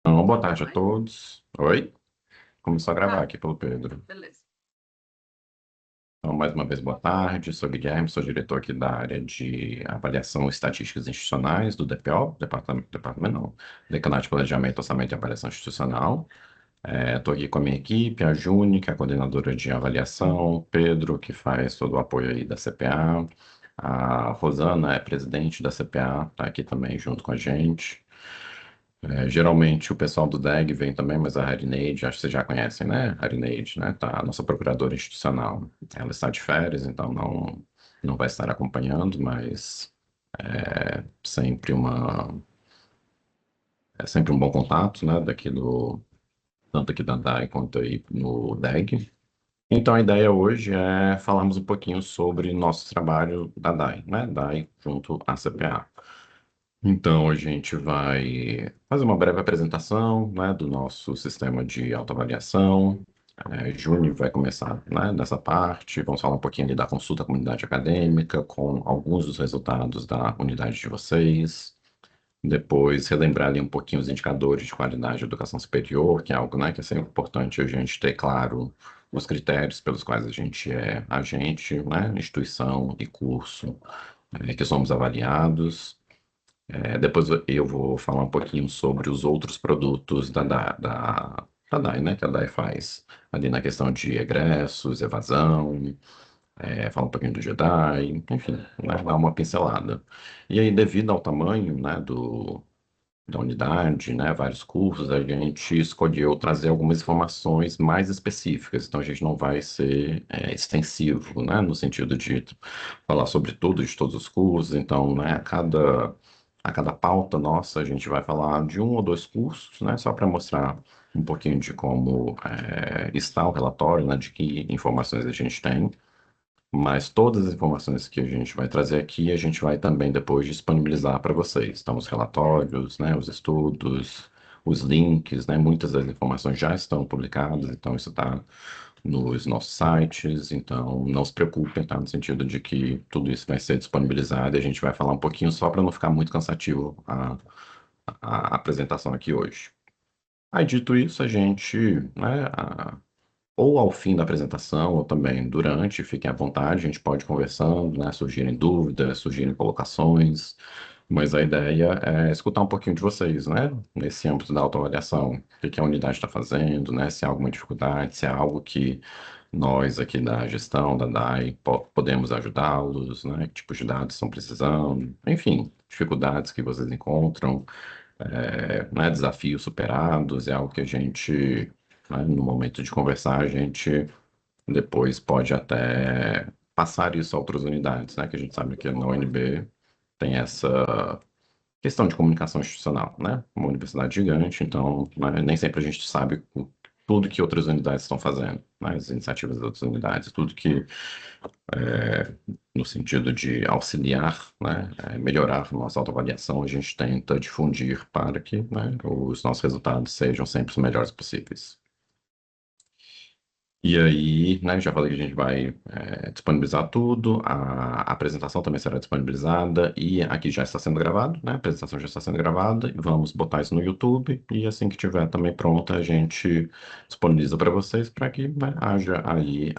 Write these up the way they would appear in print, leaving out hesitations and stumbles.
Então, boa tarde a Vai? todos. Oi? Começou a gravar Tá, aqui pelo Pedro. beleza. Então, mais uma vez, boa tarde. Sou Guilherme, sou diretor aqui da área de avaliação e estatísticas institucionais do DPO, departamento não, Decanato de Planejamento, Orçamento e Avaliação Institucional. Estou aqui com a minha equipe, a Juni, que é a coordenadora de avaliação, o Pedro, que faz todo o apoio aí da CPA, a Rosana é presidente da CPA, está aqui também junto com a gente. Geralmente o pessoal do DEG vem também, mas a Harineide, acho que vocês já conhecem, né? Harineide, né? Tá, a nossa procuradora institucional. Ela está de férias, então não vai estar acompanhando, mas é sempre é sempre um bom contato, né? Tanto aqui da DAI quanto aí no DEG. Então a ideia hoje é falarmos um pouquinho sobre nosso trabalho da DAI, né? DAI junto à CPA. Então, a gente vai fazer uma breve apresentação, né, do nosso sistema de autoavaliação. Júnior vai começar, né, dessa parte. Vamos falar um pouquinho ali da consulta à comunidade acadêmica, com alguns dos resultados da unidade de vocês. Depois, relembrar ali um pouquinho os indicadores de qualidade de educação superior, que é algo, né, que é sempre importante a gente ter claro os critérios pelos quais a gente é agente, né, instituição e curso, que somos avaliados. Depois eu vou falar um pouquinho sobre os outros produtos da DAI, né? Que a DAI faz ali na questão de egressos, evasão, falar um pouquinho do Jedi, enfim, né, dar uma pincelada. E aí, devido ao tamanho, né, da unidade, né, vários cursos, a gente escolheu trazer algumas informações mais específicas. Então, a gente não vai ser extensivo, né, no sentido de falar sobre tudo, de todos os cursos. Então, né, a cada pauta nossa, a gente vai falar de um ou dois cursos, né, só para mostrar um pouquinho de como está o relatório, né, de que informações a gente tem. Mas todas as informações que a gente vai trazer aqui, a gente vai também depois disponibilizar para vocês. Então, os relatórios, né, os estudos, os links, né, muitas das informações já estão publicadas, então isso está nos nossos sites. Então, não se preocupem, tá? No sentido de que tudo isso vai ser disponibilizado e a gente vai falar um pouquinho só para não ficar muito cansativo a apresentação aqui hoje. Aí, dito isso, a gente, né, ou ao fim da apresentação, ou também durante, fiquem à vontade, a gente pode ir conversando, né? Surgirem dúvidas, surgirem colocações, mas a ideia é escutar um pouquinho de vocês, né? Nesse âmbito da autoavaliação, o que que a unidade está fazendo, né? Se há alguma dificuldade, se há algo que nós aqui da gestão, da DAI, podemos ajudá-los, né? Que tipos de dados estão precisando, enfim, dificuldades que vocês encontram, né, desafios superados, é algo que a gente, né, no momento de conversar, a gente depois pode até passar isso a outras unidades, né, que a gente sabe que na UNB tem essa questão de comunicação institucional, né, uma universidade gigante, então né, nem sempre a gente sabe tudo que outras unidades estão fazendo, né, as iniciativas das outras unidades, tudo que no sentido de auxiliar, né, melhorar nossa autoavaliação, a gente tenta difundir para que, né, os nossos resultados sejam sempre os melhores possíveis. E aí, né, já falei que a gente vai disponibilizar tudo, a apresentação também será disponibilizada e aqui já está sendo gravado, né, a apresentação já está sendo gravada, e vamos botar isso no YouTube e assim que tiver também pronta, a gente disponibiliza para vocês para que, né, haja aí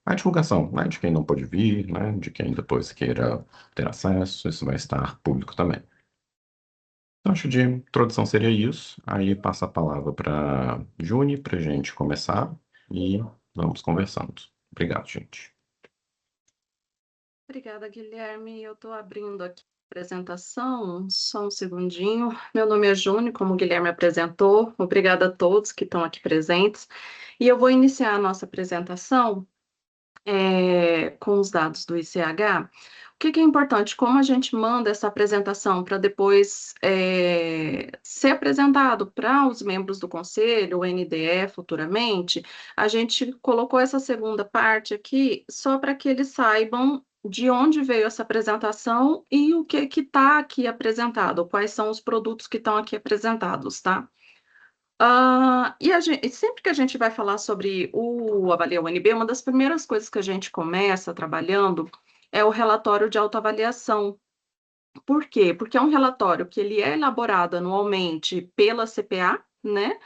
a divulgação, né, de quem não pôde vir, né, de quem depois queira ter acesso, isso vai estar público também. Então, acho que de introdução seria isso. Aí passa a palavra para Juni para a gente começar e vamos conversando. Obrigado, gente. Obrigada, Guilherme. Eu estou abrindo aqui a apresentação, só um segundinho. Meu nome é Júnior, como o Guilherme apresentou. Obrigada a todos que estão aqui presentes. E eu vou iniciar a nossa apresentação com os dados do ICH. O que que é importante? Como a gente manda essa apresentação para depois ser apresentado para os membros do conselho, o NDE, futuramente, a gente colocou essa segunda parte aqui só para que eles saibam de onde veio essa apresentação e o que que está aqui apresentado, quais são os produtos que estão aqui apresentados, tá? Sempre que a gente vai falar sobre o Avalia UNB, uma das primeiras coisas que a gente começa trabalhando é o relatório de autoavaliação. Por quê? Porque é um relatório que ele é elaborado anualmente pela CPA, né?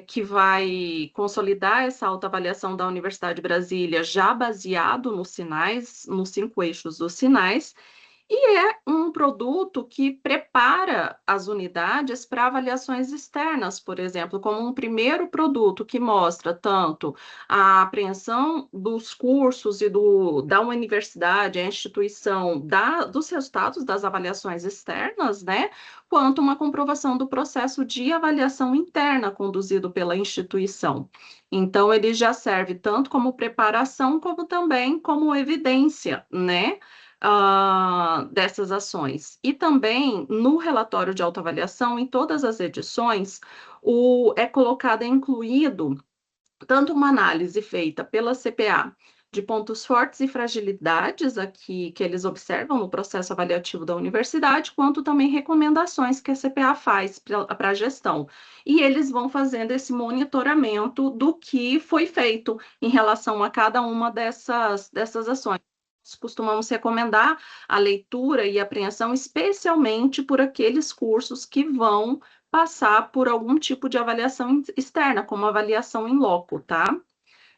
Que vai consolidar essa autoavaliação da Universidade de Brasília, já baseado nos sinais, nos 5 eixos dos sinais, e é um produto que prepara as unidades para avaliações externas, por exemplo, como um primeiro produto que mostra tanto a apreensão dos cursos e da universidade, a instituição, dos resultados das avaliações externas, né, quanto uma comprovação do processo de avaliação interna conduzido pela instituição. Então, ele já serve tanto como preparação, como também como evidência, né? Dessas ações. E também no relatório de autoavaliação, em todas as edições, é colocado, é incluído tanto uma análise feita pela CPA de pontos fortes e fragilidades aqui que eles observam no processo avaliativo da universidade, quanto também recomendações que a CPA faz para a gestão. E eles vão fazendo esse monitoramento do que foi feito em relação a cada uma dessas ações. Nós costumamos recomendar a leitura e apreensão, especialmente por aqueles cursos que vão passar por algum tipo de avaliação externa, como avaliação em loco, tá?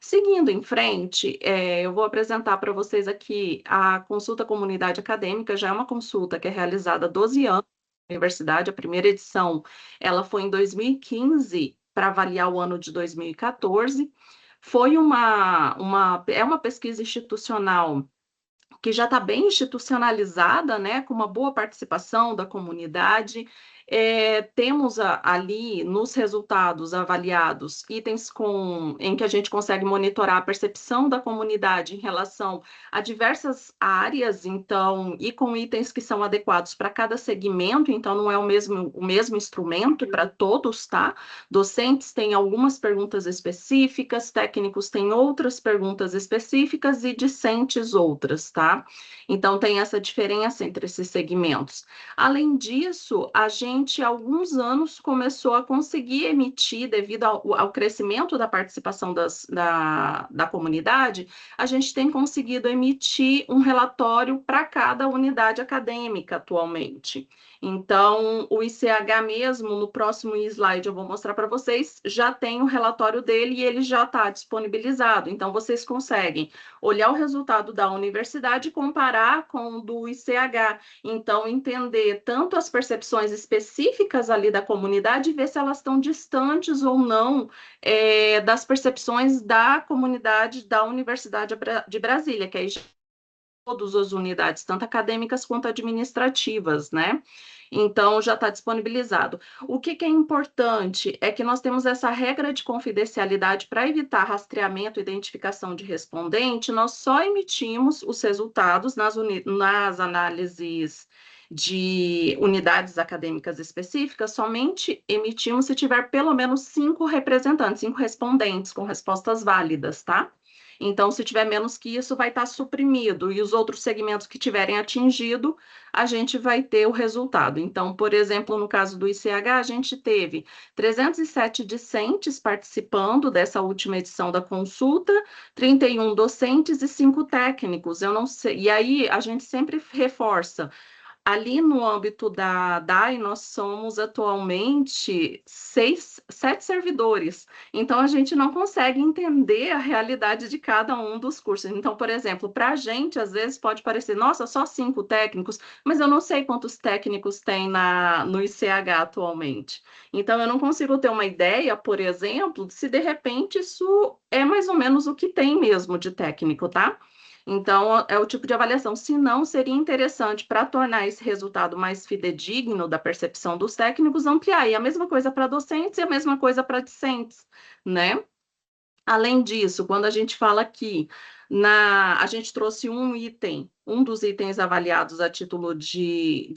Seguindo em frente, eu vou apresentar para vocês aqui a consulta comunidade acadêmica, já é uma consulta que é realizada há 12 anos na universidade, a primeira edição, ela foi em 2015, para avaliar o ano de 2014, foi é uma pesquisa institucional que já está bem institucionalizada, né, com uma boa participação da comunidade. Temos ali nos resultados avaliados itens em que a gente consegue monitorar a percepção da comunidade em relação a diversas áreas, então, e com itens que são adequados para cada segmento, então não é o mesmo instrumento para todos, tá? Docentes têm algumas perguntas específicas, técnicos têm outras perguntas específicas e discentes outras, tá? Então, tem essa diferença entre esses segmentos. Além disso, a gente, há alguns anos, começou a conseguir emitir, devido ao crescimento da participação da comunidade, a gente tem conseguido emitir um relatório para cada unidade acadêmica atualmente. Então, o ICH mesmo, no próximo slide eu vou mostrar para vocês, já tem o relatório dele e ele já está disponibilizado. Então, vocês conseguem olhar o resultado da universidade e comparar com o do ICH. Então, entender tanto as percepções específicas ali da comunidade e ver se elas estão distantes ou não das percepções da comunidade da Universidade de Brasília, que aí todas as unidades, tanto acadêmicas quanto administrativas, né? Então, já está disponibilizado. O que é importante é que nós temos essa regra de confidencialidade para evitar rastreamento e identificação de respondente, nós só emitimos os resultados nas análises de unidades acadêmicas específicas, somente emitimos se tiver pelo menos 5 representantes, 5 respondentes com respostas válidas, tá? Então, se tiver menos que isso, vai estar suprimido. E os outros segmentos que tiverem atingido, a gente vai ter o resultado. Então, por exemplo, no caso do ICH, a gente teve 307 discentes participando dessa última edição da consulta, 31 docentes e 5 técnicos. Eu não sei. E aí, a gente sempre reforça. Ali no âmbito da DAI, nós somos atualmente 7 servidores. Então, a gente não consegue entender a realidade de cada um dos cursos. Então, por exemplo, para a gente, às vezes pode parecer, nossa, só 5 técnicos, mas eu não sei quantos técnicos tem no ICH atualmente. Então, eu não consigo ter uma ideia, por exemplo, se de repente isso é mais ou menos o que tem mesmo de técnico, tá? Então, é o tipo de avaliação. Se não, seria interessante, para tornar esse resultado mais fidedigno da percepção dos técnicos, ampliar. E a mesma coisa para docentes e a mesma coisa para discentes, né? Além disso, quando a gente fala aqui, a gente trouxe um dos itens avaliados a título de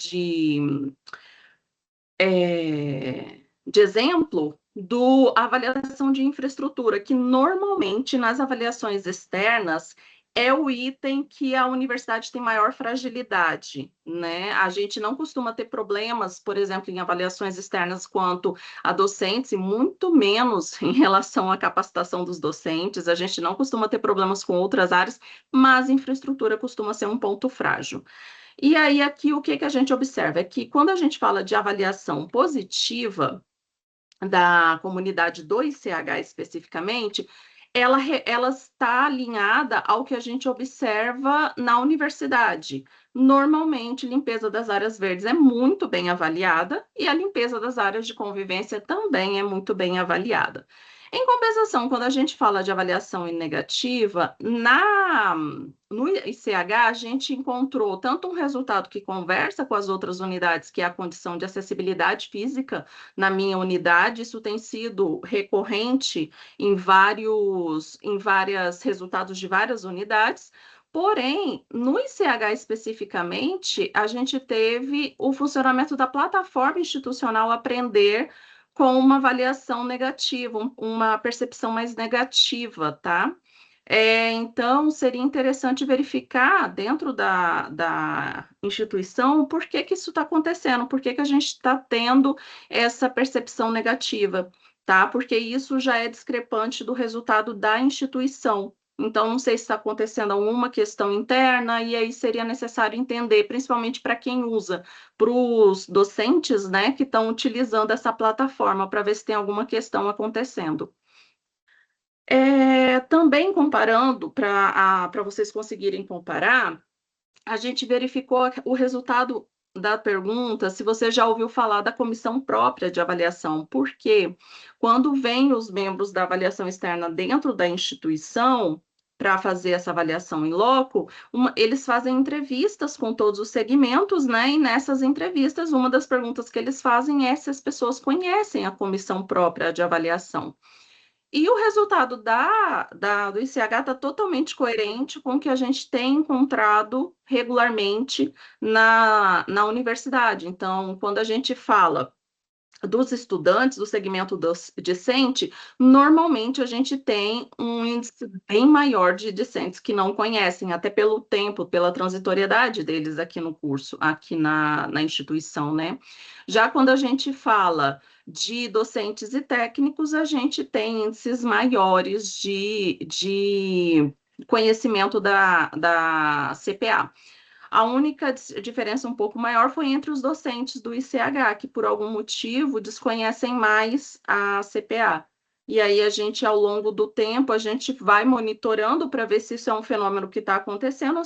exemplo, do avaliação de infraestrutura, que normalmente nas avaliações externas é o item que a universidade tem maior fragilidade, né? A gente não costuma ter problemas, por exemplo, em avaliações externas quanto a docentes, e muito menos em relação à capacitação dos docentes. A gente não costuma ter problemas com outras áreas, mas infraestrutura costuma ser um ponto frágil. E aí, aqui, o que a gente observa? É que quando a gente fala de avaliação positiva da comunidade do ICH especificamente, ela está alinhada ao que a gente observa na universidade. Normalmente, limpeza das áreas verdes é muito bem avaliada e a limpeza das áreas de convivência também é muito bem avaliada. Em compensação, quando a gente fala de avaliação negativa, no ICH a gente encontrou tanto um resultado que conversa com as outras unidades, que é a condição de acessibilidade física na minha unidade, isso tem sido recorrente em vários resultados de várias unidades. Porém, no ICH especificamente, a gente teve o funcionamento da plataforma institucional Aprender com uma avaliação negativa, uma percepção mais negativa, tá? Então, seria interessante verificar dentro da instituição por que isso está acontecendo, por que a gente está tendo essa percepção negativa, tá? Porque isso já é discrepante do resultado da instituição. Então, não sei se está acontecendo alguma questão interna, e aí seria necessário entender, principalmente para quem usa, para os docentes, né, que estão utilizando essa plataforma, para ver se tem alguma questão acontecendo. Também comparando, para vocês conseguirem comparar, a gente verificou o resultado da pergunta, se você já ouviu falar da comissão própria de avaliação, porque quando vêm os membros da avaliação externa dentro da instituição para fazer essa avaliação em loco, eles fazem entrevistas com todos os segmentos, né? E nessas entrevistas, uma das perguntas que eles fazem é se as pessoas conhecem a comissão própria de avaliação. E o resultado do ICH está totalmente coerente com o que a gente tem encontrado regularmente na universidade. Então, quando a gente fala dos estudantes do segmento discente, normalmente a gente tem um índice bem maior de discentes que não conhecem, até pelo tempo, pela transitoriedade deles aqui no curso, aqui na instituição, né? Já quando a gente fala de docentes e técnicos, a gente tem índices maiores de conhecimento da CPA. A única diferença um pouco maior foi entre os docentes do ICH, que por algum motivo desconhecem mais a CPA. E aí a gente, ao longo do tempo, a gente vai monitorando para ver se isso é um fenômeno que está acontecendo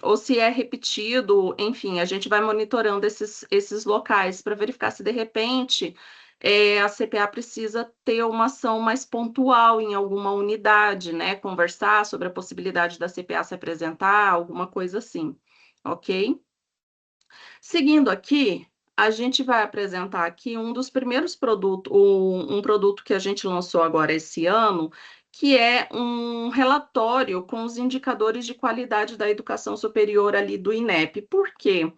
ou se é repetido, enfim, a gente vai monitorando esses locais para verificar se de repente a CPA precisa ter uma ação mais pontual em alguma unidade, né? Conversar sobre a possibilidade da CPA se apresentar, alguma coisa assim, ok? Seguindo aqui, a gente vai apresentar aqui um dos primeiros produtos, um produto que a gente lançou agora esse ano, que é um relatório com os indicadores de qualidade da educação superior ali do INEP. Por quê?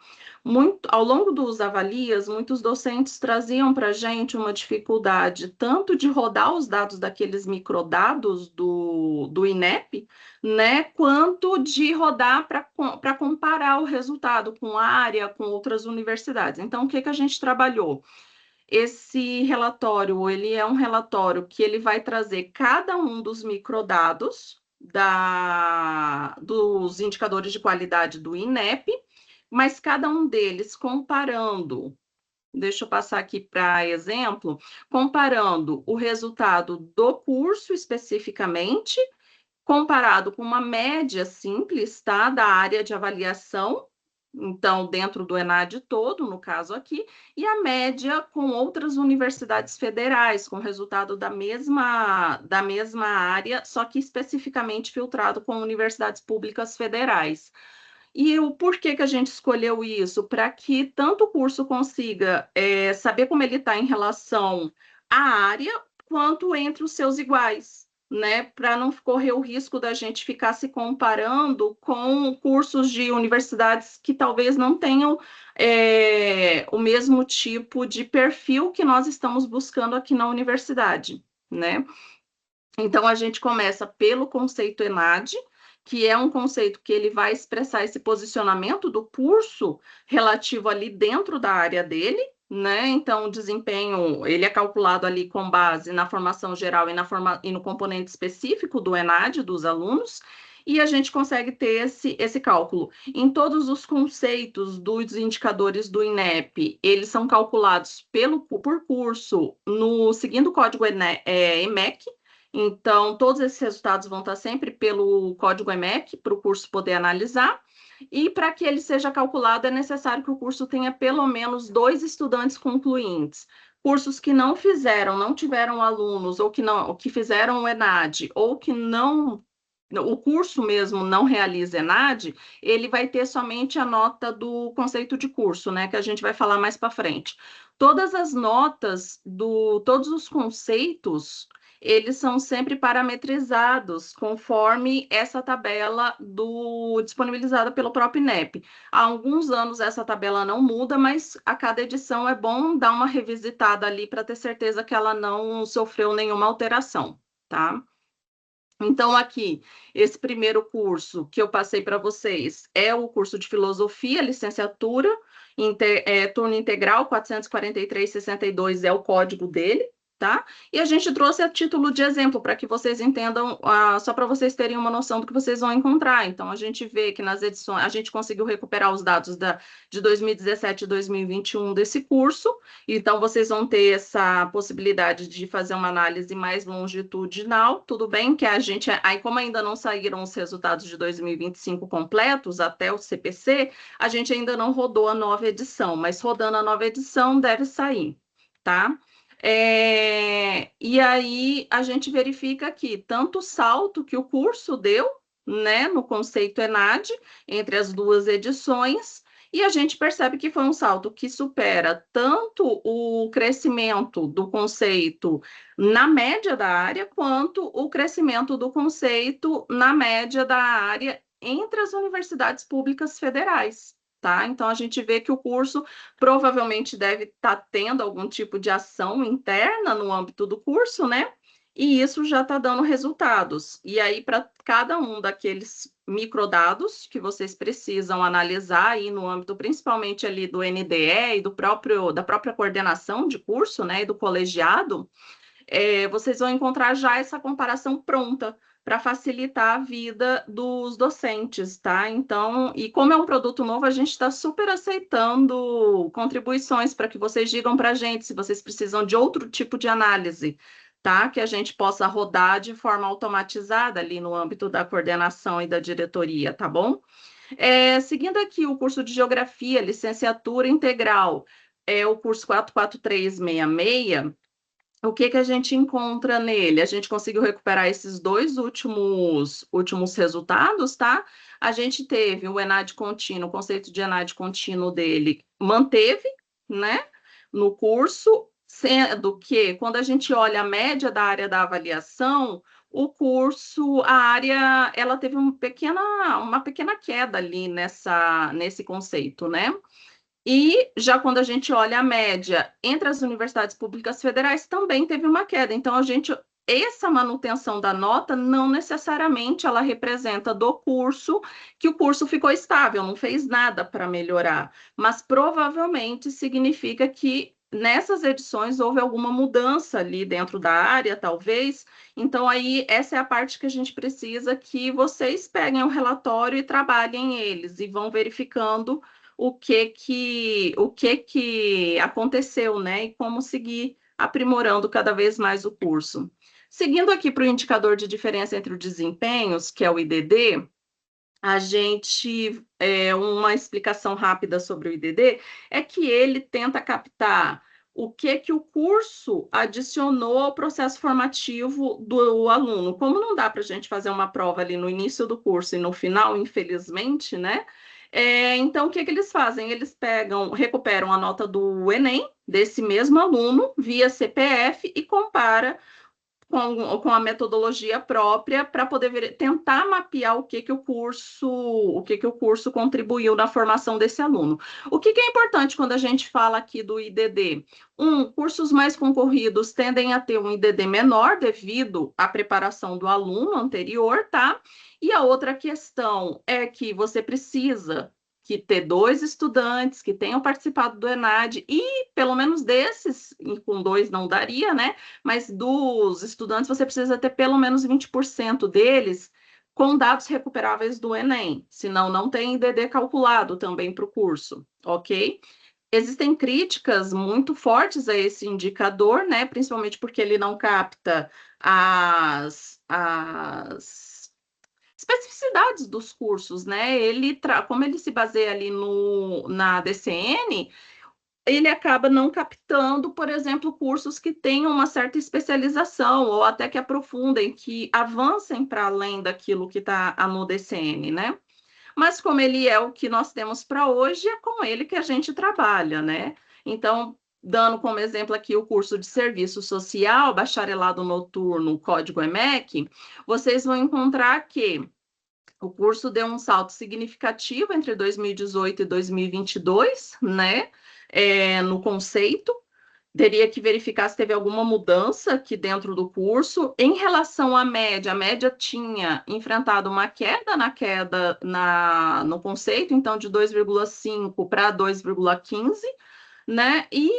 Ao longo dos avalias, muitos docentes traziam para a gente uma dificuldade tanto de rodar os dados daqueles microdados do INEP, né, quanto de rodar para comparar o resultado com a área, com outras universidades. Então, o que a gente trabalhou? Esse relatório, ele é um relatório que ele vai trazer cada um dos microdados dos indicadores de qualidade do INEP, mas cada um deles comparando, deixa eu passar aqui para exemplo, comparando o resultado do curso especificamente, comparado com uma média simples, tá, da área de avaliação, então, dentro do ENAD todo, no caso aqui, e a média com outras universidades federais, com resultado da mesma área, só que especificamente filtrado com universidades públicas federais. E o porquê que a gente escolheu isso? Para que tanto o curso consiga saber como ele está em relação à área, quanto entre os seus iguais, né? Para não correr o risco da gente ficar se comparando com cursos de universidades que talvez não tenham o mesmo tipo de perfil que nós estamos buscando aqui na universidade, né? Então, a gente começa pelo conceito ENAD, que é um conceito que ele vai expressar esse posicionamento do curso relativo ali dentro da área dele, né? Então, o desempenho, ele é calculado ali com base na formação geral e no componente específico do ENAD, dos alunos, e a gente consegue ter esse cálculo. Em todos os conceitos dos indicadores do INEP, eles são calculados por curso, seguindo o código EMEC. Então, todos esses resultados vão estar sempre pelo código EMEC, para o curso poder analisar. E para que ele seja calculado, é necessário que o curso tenha pelo menos 2 estudantes concluintes. Cursos que não tiveram alunos, ou que fizeram o ENAD, ou que o curso mesmo não realiza ENAD, ele vai ter somente a nota do conceito de curso, né? Que a gente vai falar mais para frente. Todas as notas todos os conceitos, eles são sempre parametrizados conforme essa tabela disponibilizada pelo próprio INEP. Há alguns anos essa tabela não muda, mas a cada edição é bom dar uma revisitada ali para ter certeza que ela não sofreu nenhuma alteração, tá? Então, aqui, esse primeiro curso que eu passei para vocês é o curso de Filosofia, licenciatura, turno integral, 443,62 é o código dele, tá? E a gente trouxe a título de exemplo, para que vocês entendam, só para vocês terem uma noção do que vocês vão encontrar. Então, a gente vê que nas edições, a gente conseguiu recuperar os dados de 2017 e 2021 desse curso, então vocês vão ter essa possibilidade de fazer uma análise mais longitudinal. Tudo bem que aí como ainda não saíram os resultados de 2025 completos até o CPC, a gente ainda não rodou a nova edição, mas rodando a nova edição deve sair, tá? E aí a gente verifica aqui tanto o salto que o curso deu, né, no conceito ENAD, entre as duas edições, e a gente percebe que foi um salto que supera tanto o crescimento do conceito na média da área, quanto o crescimento do conceito na média da área entre as universidades públicas federais. Tá? Então, a gente vê que o curso provavelmente deve estar tendo algum tipo de ação interna no âmbito do curso, né? E isso já está dando resultados. E aí, para cada um daqueles microdados que vocês precisam analisar aí no âmbito, principalmente ali do NDE e da própria coordenação de curso, né, e do colegiado, vocês vão encontrar já essa comparação pronta para facilitar a vida dos docentes, tá? Então, e como é um produto novo, a gente está super aceitando contribuições para que vocês digam para a gente se vocês precisam de outro tipo de análise, tá? Que a gente possa rodar de forma automatizada ali no âmbito da coordenação e da diretoria, tá bom? Seguindo aqui o curso de Geografia, licenciatura integral, o curso 44366, o que a gente encontra nele? A gente conseguiu recuperar esses 2 últimos resultados, tá? A gente teve o ENAD contínuo, o conceito de ENAD contínuo dele manteve, né, no curso, sendo que, quando a gente olha a média da área da avaliação, o curso, a área, ela teve uma pequena queda ali nesse conceito, né? E já quando a gente olha a média entre as universidades públicas federais, também teve uma queda. Então, essa manutenção da nota não necessariamente ela representa do curso que o curso ficou estável, não fez nada para melhorar, mas provavelmente significa que nessas edições houve alguma mudança ali dentro da área, talvez. Então, aí, essa é a parte que a gente precisa que vocês peguem o relatório e trabalhem eles, e vão verificando o que aconteceu, né? E como seguir aprimorando cada vez mais o curso. Seguindo aqui para o indicador de diferença entre os desempenhos, que é o IDD, uma explicação rápida sobre o IDD é que ele tenta captar o que o curso adicionou ao processo formativo do aluno. Como não dá para a gente fazer uma prova ali no início do curso e no final, infelizmente, né? Então, o que eles fazem? Eles recuperam a nota do Enem, desse mesmo aluno, via CPF, e compara com a metodologia própria para poder tentar mapear o que o curso contribuiu na formação desse aluno. O que é importante quando a gente fala aqui do IDD? Cursos mais concorridos tendem a ter um IDD menor devido à preparação do aluno anterior, tá? E a outra questão é que você precisa ter 2 estudantes que tenham participado do ENAD, e pelo menos desses, com 2 não daria, né? Mas dos estudantes, você precisa ter pelo menos 20% deles com dados recuperáveis do Enem, senão não tem IDD calculado também para o curso, ok? Existem críticas muito fortes a esse indicador, né? Principalmente porque ele não capta as especificidades dos cursos, né? Como ele se baseia ali na DCN, ele acaba não captando, por exemplo, cursos que tenham uma certa especialização ou até que aprofundem, que avancem para além daquilo que está no DCN, né? Mas como ele é o que nós temos para hoje, é com ele que a gente trabalha, né? Então, dando como exemplo aqui o curso de serviço social, bacharelado noturno, código EMEC, vocês vão encontrar que o curso deu um salto significativo entre 2018 e 2022, né? No conceito. Teria que verificar se teve alguma mudança aqui dentro do curso. Em relação à média, a média tinha enfrentado uma queda no conceito, então de 2,5 para 2,15, né? E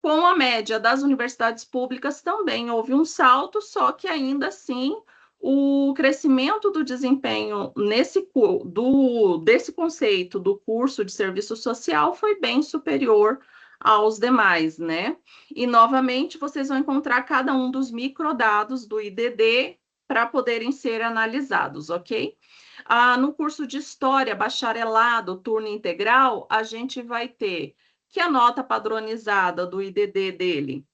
com a média das universidades públicas também houve um salto, só que ainda assim o crescimento do desempenho desse conceito do curso de serviço social foi bem superior aos demais, né? E novamente vocês vão encontrar cada um dos microdados do IDD para poderem ser analisados, ok? No curso de História, bacharelado, turno integral, a gente vai ter que a nota padronizada do IDD dele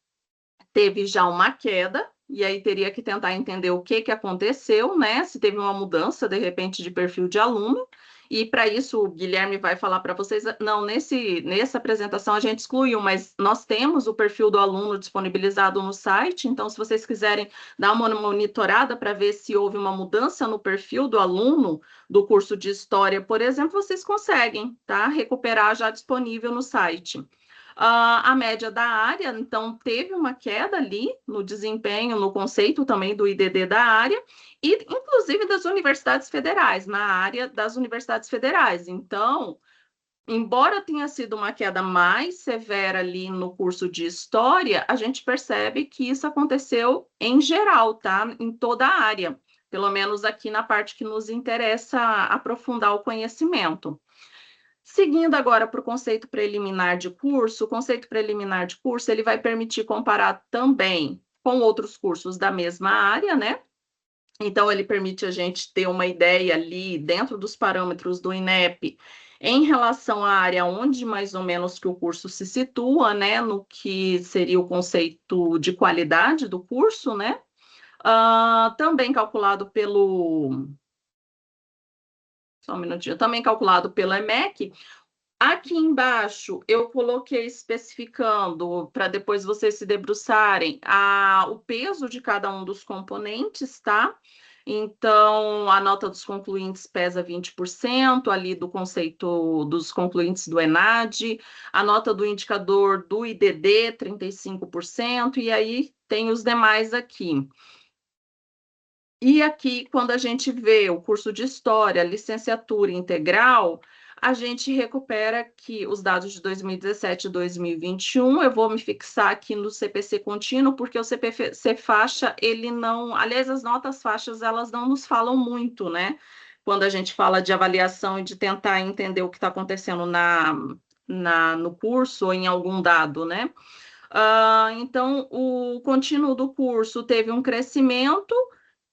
teve já uma queda, e aí teria que tentar entender o que aconteceu, né? Se teve uma mudança, de repente, de perfil de aluno. E para isso, o Guilherme vai falar para vocês. Não, nessa apresentação a gente excluiu, mas nós temos o perfil do aluno disponibilizado no site. Então, se vocês quiserem dar uma monitorada para ver se houve uma mudança no perfil do aluno do curso de História, por exemplo, vocês conseguem, tá? Recuperar já disponível no site. A média da área, então, teve uma queda ali no desempenho, no conceito também do IDD da área, e inclusive das universidades federais, na área das universidades federais. Então, embora tenha sido uma queda mais severa ali no curso de História, a gente percebe que isso aconteceu em geral, tá? Em toda a área, pelo menos aqui na parte que nos interessa aprofundar o conhecimento. Seguindo agora para o conceito preliminar de curso, o conceito preliminar de curso ele vai permitir comparar também com outros cursos da mesma área, né? Então, ele permite a gente ter uma ideia ali dentro dos parâmetros do INEP em relação à área onde mais ou menos que o curso se situa, né? No que seria o conceito de qualidade do curso, né? Também calculado pelo... Só um minutinho. Também calculado pelo EMEC. Aqui embaixo eu coloquei especificando para depois vocês se debruçarem o peso de cada um dos componentes, tá? Então, a nota dos concluintes pesa 20% ali do conceito dos concluintes do ENAD, a nota do indicador do IDD, 35%, e aí tem os demais aqui. E aqui, quando a gente vê o curso de História, licenciatura integral, a gente recupera que os dados de 2017 e 2021, eu vou me fixar aqui no CPC contínuo, porque o CPC faixa, ele não... Aliás, as notas faixas, elas não nos falam muito, né? Quando a gente fala de avaliação e de tentar entender o que está acontecendo no curso ou em algum dado, né? Então, o contínuo do curso teve um crescimento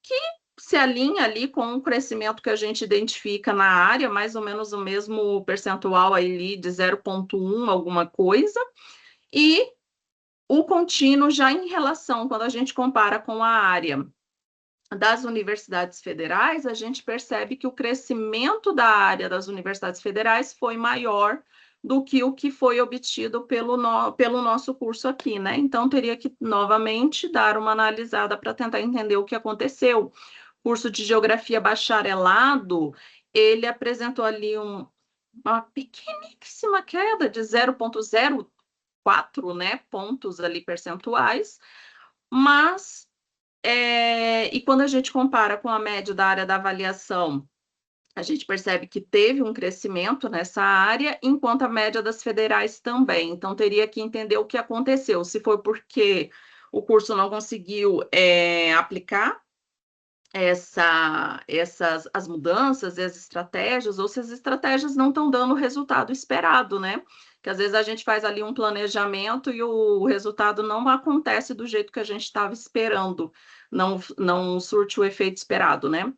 que se alinha ali com o crescimento que a gente identifica na área, mais ou menos o mesmo percentual ali de 0,1 alguma coisa, e o contínuo já em relação, quando a gente compara com a área das universidades federais, a gente percebe que o crescimento da área das universidades federais foi maior do que o que foi obtido pelo nosso curso aqui, né? Então, teria que novamente dar uma analisada para tentar entender o que aconteceu. Curso de Geografia bacharelado, ele apresentou ali uma pequeníssima queda de 0,04, né, pontos ali percentuais, mas e quando a gente compara com a média da área da avaliação, a gente percebe que teve um crescimento nessa área, enquanto a média das federais também. Então, teria que entender o que aconteceu, se foi porque o curso não conseguiu aplicar as mudanças e as estratégias, ou se as estratégias não estão dando o resultado esperado, né? Que às vezes a gente faz ali um planejamento e o resultado não acontece do jeito que a gente estava esperando, não surte o efeito esperado, né?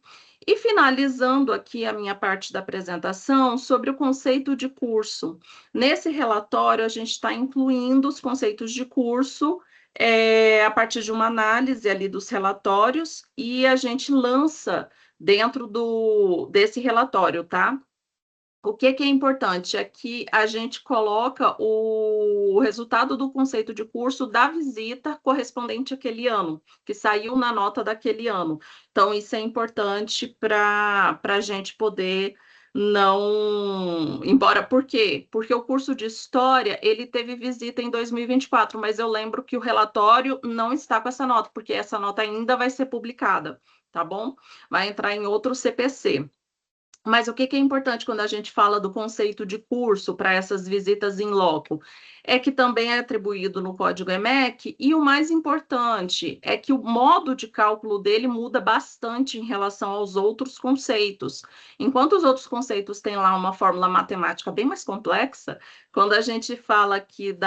E finalizando aqui a minha parte da apresentação sobre o conceito de curso. Nesse relatório, a gente está incluindo os conceitos de curso a partir de uma análise ali dos relatórios e a gente lança dentro desse relatório, tá? O que é importante é que a gente coloca o resultado do conceito de curso da visita correspondente àquele ano, que saiu na nota daquele ano. Então, isso é importante para a gente poder não... Embora, por quê? Porque o curso de História, ele teve visita em 2024, mas eu lembro que o relatório não está com essa nota, porque essa nota ainda vai ser publicada, tá bom? Vai entrar em outro CPC. Mas o que é importante quando a gente fala do conceito de curso para essas visitas em loco? É que também é atribuído no código EMEC, e o mais importante é que o modo de cálculo dele muda bastante em relação aos outros conceitos. Enquanto os outros conceitos têm lá uma fórmula matemática bem mais complexa, quando a gente fala aqui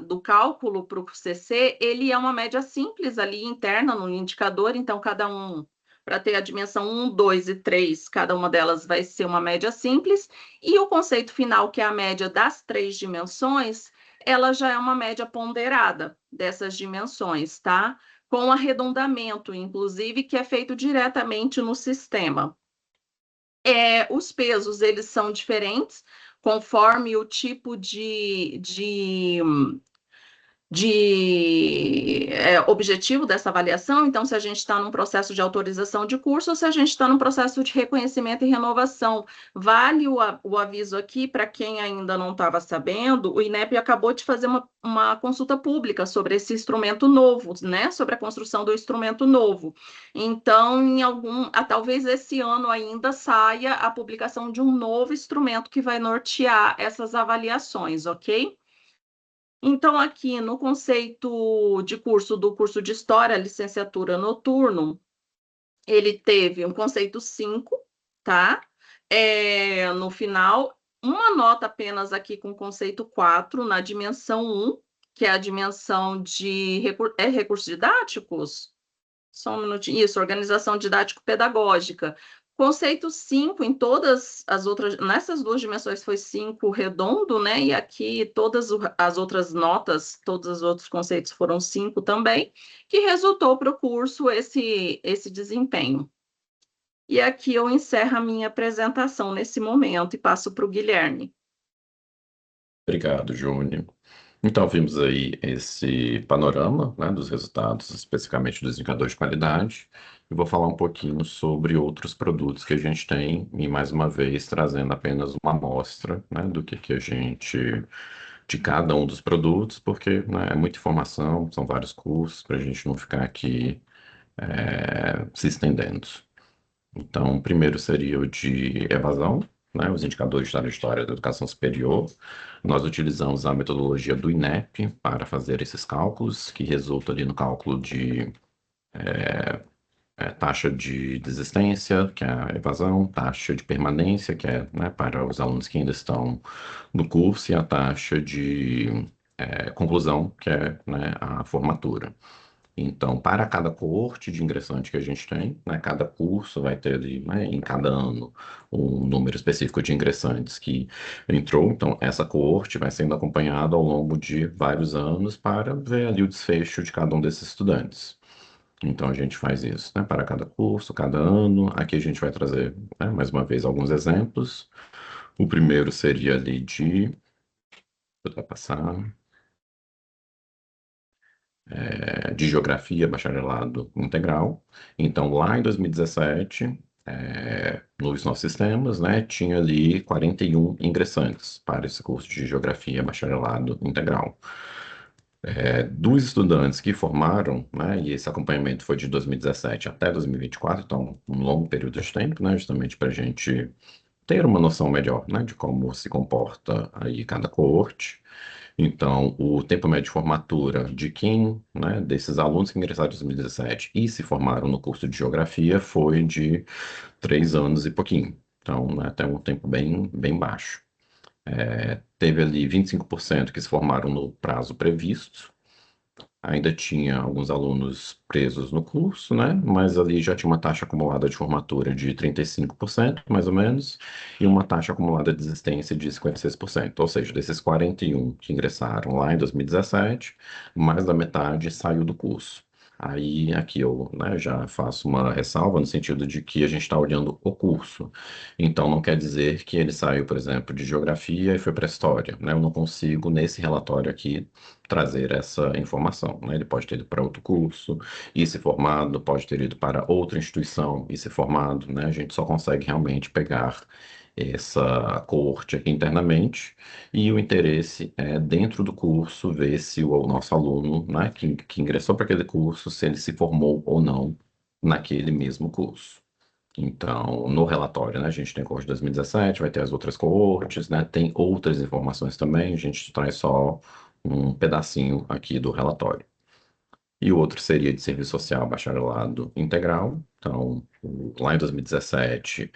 do cálculo para o CC, ele é uma média simples ali interna no indicador, então cada um para ter a dimensão 1, 2 e 3, cada uma delas vai ser uma média simples, e o conceito final, que é a média das 3 dimensões, ela já é uma média ponderada dessas dimensões, tá? Com arredondamento, inclusive, que é feito diretamente no sistema. Os pesos, eles são diferentes, conforme o tipo de objetivo dessa avaliação. Então, se a gente está num processo de autorização de curso ou se a gente está num processo de reconhecimento e renovação. Vale o aviso aqui para quem ainda não estava sabendo, o INEP acabou de fazer uma consulta pública sobre esse instrumento novo, né? Sobre a construção do instrumento novo. Então, talvez esse ano ainda saia a publicação de um novo instrumento que vai nortear essas avaliações, ok? Então, aqui no conceito de curso do curso de História, licenciatura noturno, ele teve um conceito 5, tá? No final, uma nota apenas aqui com conceito 4 na dimensão 1, que é a dimensão de recursos didáticos? Só um minutinho. Isso, organização didático-pedagógica. Conceito 5 em todas as outras, nessas duas dimensões foi 5 redondo, né? E aqui todas as outras notas, todos os outros conceitos foram 5 também, que resultou para o curso esse desempenho. E aqui eu encerro a minha apresentação nesse momento e passo para o Guilherme. Obrigado, Júnior. Então, vimos aí esse panorama, né, dos resultados, especificamente dos indicadores de qualidade, e vou falar um pouquinho sobre outros produtos que a gente tem, e mais uma vez trazendo apenas uma amostra, né, do que a gente, de cada um dos produtos, porque, né, é muita informação, são vários cursos, para a gente não ficar aqui se estendendo. Então, o primeiro seria o de evasão, né, os indicadores da história da educação superior. Nós utilizamos a metodologia do INEP para fazer esses cálculos, que resulta ali no cálculo de taxa de desistência, que é a evasão, taxa de permanência, que é, né, para os alunos que ainda estão no curso, e a taxa de conclusão, que é, né, a formatura. Então, para cada coorte de ingressante que a gente tem, né, cada curso vai ter ali, né, em cada ano, um número específico de ingressantes que entrou. Então, essa coorte vai sendo acompanhada ao longo de vários anos para ver ali o desfecho de cada um desses estudantes. Então, a gente faz isso, né, para cada curso, cada ano. Aqui a gente vai trazer, né, mais uma vez, alguns exemplos. O primeiro seria ali de... Vou passar. De Geografia, bacharelado integral. Então, lá em 2017, nos nossos sistemas, né, tinha ali 41 ingressantes para esse curso de Geografia, bacharelado integral. Dos estudantes que formaram, né, e esse acompanhamento foi de 2017 até 2024, então um longo período de tempo, né, justamente para a gente ter uma noção melhor, né, de como se comporta aí cada coorte. Então, o tempo médio de formatura de quem, né, desses alunos que ingressaram em 2017 e se formaram no curso de Geografia foi de 3 anos e pouquinho. Então, né, até um tempo bem baixo. Teve ali 25% que se formaram no prazo previsto. Ainda tinha alguns alunos presos no curso, né? Mas ali já tinha uma taxa acumulada de formatura de 35%, mais ou menos, e uma taxa acumulada de desistência de 56%. Ou seja, desses 41 que ingressaram lá em 2017, mais da metade saiu do curso. Aí aqui eu, né, já faço uma ressalva no sentido de que a gente está olhando o curso. Então não quer dizer que ele saiu, por exemplo, de geografia e foi para história, né? Eu não consigo, nesse relatório aqui, trazer essa informação, né? Ele pode ter ido para outro curso e se formado, pode ter ido para outra instituição e se formado, né? A gente só consegue realmente pegar essa coorte aqui internamente e o interesse é dentro do curso ver se o nosso aluno, né, que ingressou para aquele curso, se ele se formou ou não naquele mesmo curso. Então, no relatório, né, a gente tem a coorte 2017, vai ter as outras coortes, né, tem outras informações também, a gente traz só um pedacinho aqui do relatório. E o outro seria de serviço social bacharelado integral. Então, lá em 2017,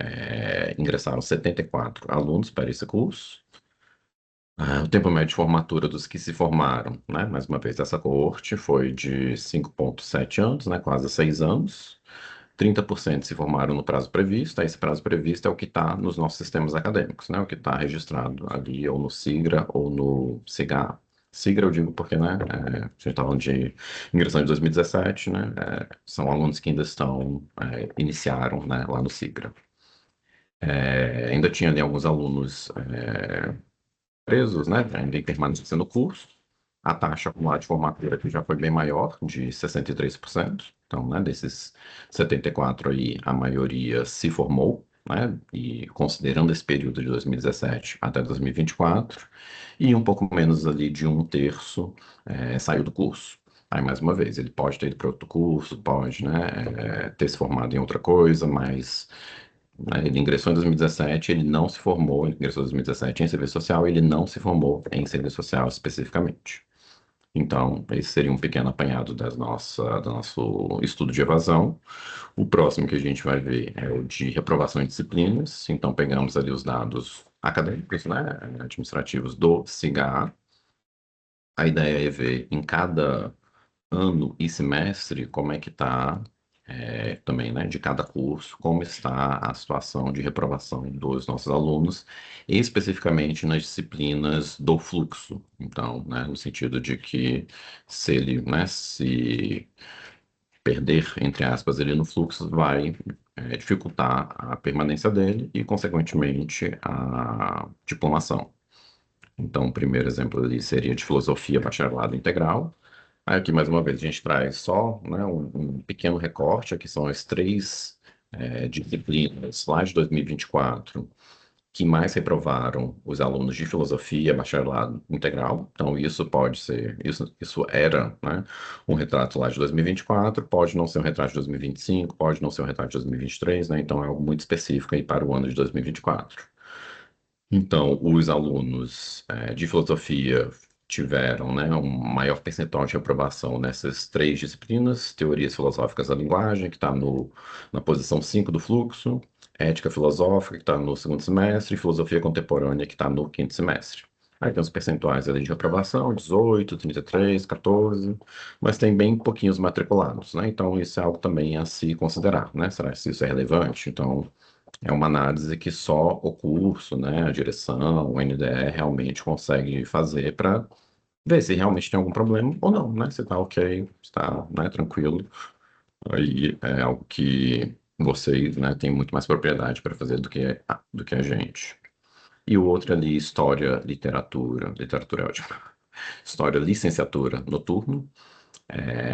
ingressaram 74 alunos para esse curso. O tempo médio de formatura dos que se formaram, né, mais uma vez, essa coorte foi de 5,7 anos, né, quase 6 anos. 30% se formaram no prazo previsto. Aí esse prazo previsto é o que está nos nossos sistemas acadêmicos, né? O que está registrado ali ou no SIGRA ou no SIGA. SIGRA eu digo porque, né, a gente está falando de ingressão de 2017, né? São alunos que ainda iniciaram, né, lá no SIGRA. Ainda tinha ali alguns alunos presos, né, ainda em permanência no curso. A taxa acumulada de formatura aqui já foi bem maior, de 63%. Então, né, desses 74 aí, a maioria se formou, né, e considerando esse período de 2017 até 2024, e um pouco menos ali de um terço saiu do curso. Aí, mais uma vez, ele pode ter ido para outro curso, pode, né, ter se formado em outra coisa, mas né, ele ingressou em 2017, ele não se formou, ele ingressou em 2017 em serviço social, ele não se formou em serviço social especificamente. Então, esse seria um pequeno apanhado do nosso estudo de evasão. O próximo que a gente vai ver é o de reprovação em disciplinas. Então, pegamos ali os dados acadêmicos, né, administrativos do SIGA. A ideia é ver em cada ano e semestre como é que está, também, né, de cada curso, como está a situação de reprovação dos nossos alunos, especificamente nas disciplinas do fluxo. Então, né, no sentido de que se ele, né, se perder, entre aspas, ele no fluxo, vai dificultar a permanência dele e, consequentemente, a diplomação. Então, o primeiro exemplo ali seria de filosofia bacharelado integral. Aí aqui, mais uma vez, a gente traz só, né, um pequeno recorte, aqui são as três disciplinas lá de 2024 que mais reprovaram os alunos de filosofia bacharelado integral. Então, isso pode ser, isso era, né, um retrato lá de 2024, pode não ser um retrato de 2025, pode não ser um retrato de 2023, né? Então, é algo muito específico aí para o ano de 2024. Então, os alunos de filosofia tiveram, né, um maior percentual de reprovação nessas três disciplinas: teorias filosóficas da linguagem, que está na posição 5 do fluxo, ética filosófica, que está no segundo semestre, e filosofia contemporânea, que está no quinto semestre. Aí tem os percentuais ali de reprovação: 18, 33, 14, mas tem bem pouquinhos matriculados, né? Então, isso é algo também a se considerar, né? Será que isso é relevante? Então, é uma análise que só o curso, né, a direção, o NDE realmente consegue fazer para ver se realmente tem algum problema ou não, né? Se tá ok, está, né, tranquilo. Aí é algo que vocês, né, têm muito mais propriedade para fazer do que a gente. E o outro ali, história, literatura é ótimo. História, licenciatura noturno.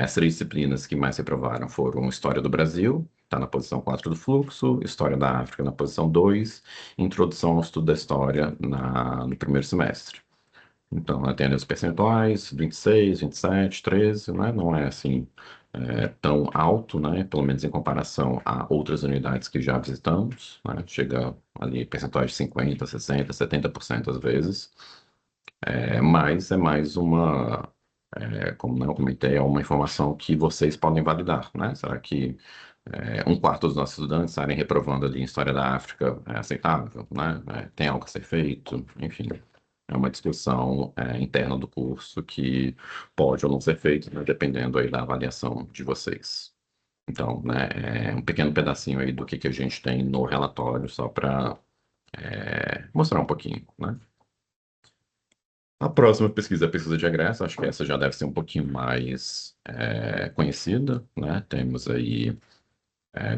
As três disciplinas que mais reprovaram foram História do Brasil, está na posição 4 do fluxo, História da África na posição 2, Introdução ao Estudo da História no primeiro semestre. Então, tem ali os percentuais, 26, 27, 13, né? Não é assim tão alto, né? Pelo menos em comparação a outras unidades que já visitamos, né? Chega ali percentuais de 50, 60, 70% às vezes. Mas é mais como não, eu comentei, é uma informação que vocês podem validar, né? Será que um quarto dos nossos estudantes estarem reprovando ali em História da África é aceitável, né? Tem algo a ser feito? Enfim, é uma discussão interna do curso que pode ou não ser feita, né? Dependendo aí da avaliação de vocês. Então, né, é um pequeno pedacinho aí do que a gente tem no relatório, só para mostrar um pouquinho, né? A próxima pesquisa é a pesquisa de egresso, acho que essa já deve ser um pouquinho mais conhecida, né? Temos aí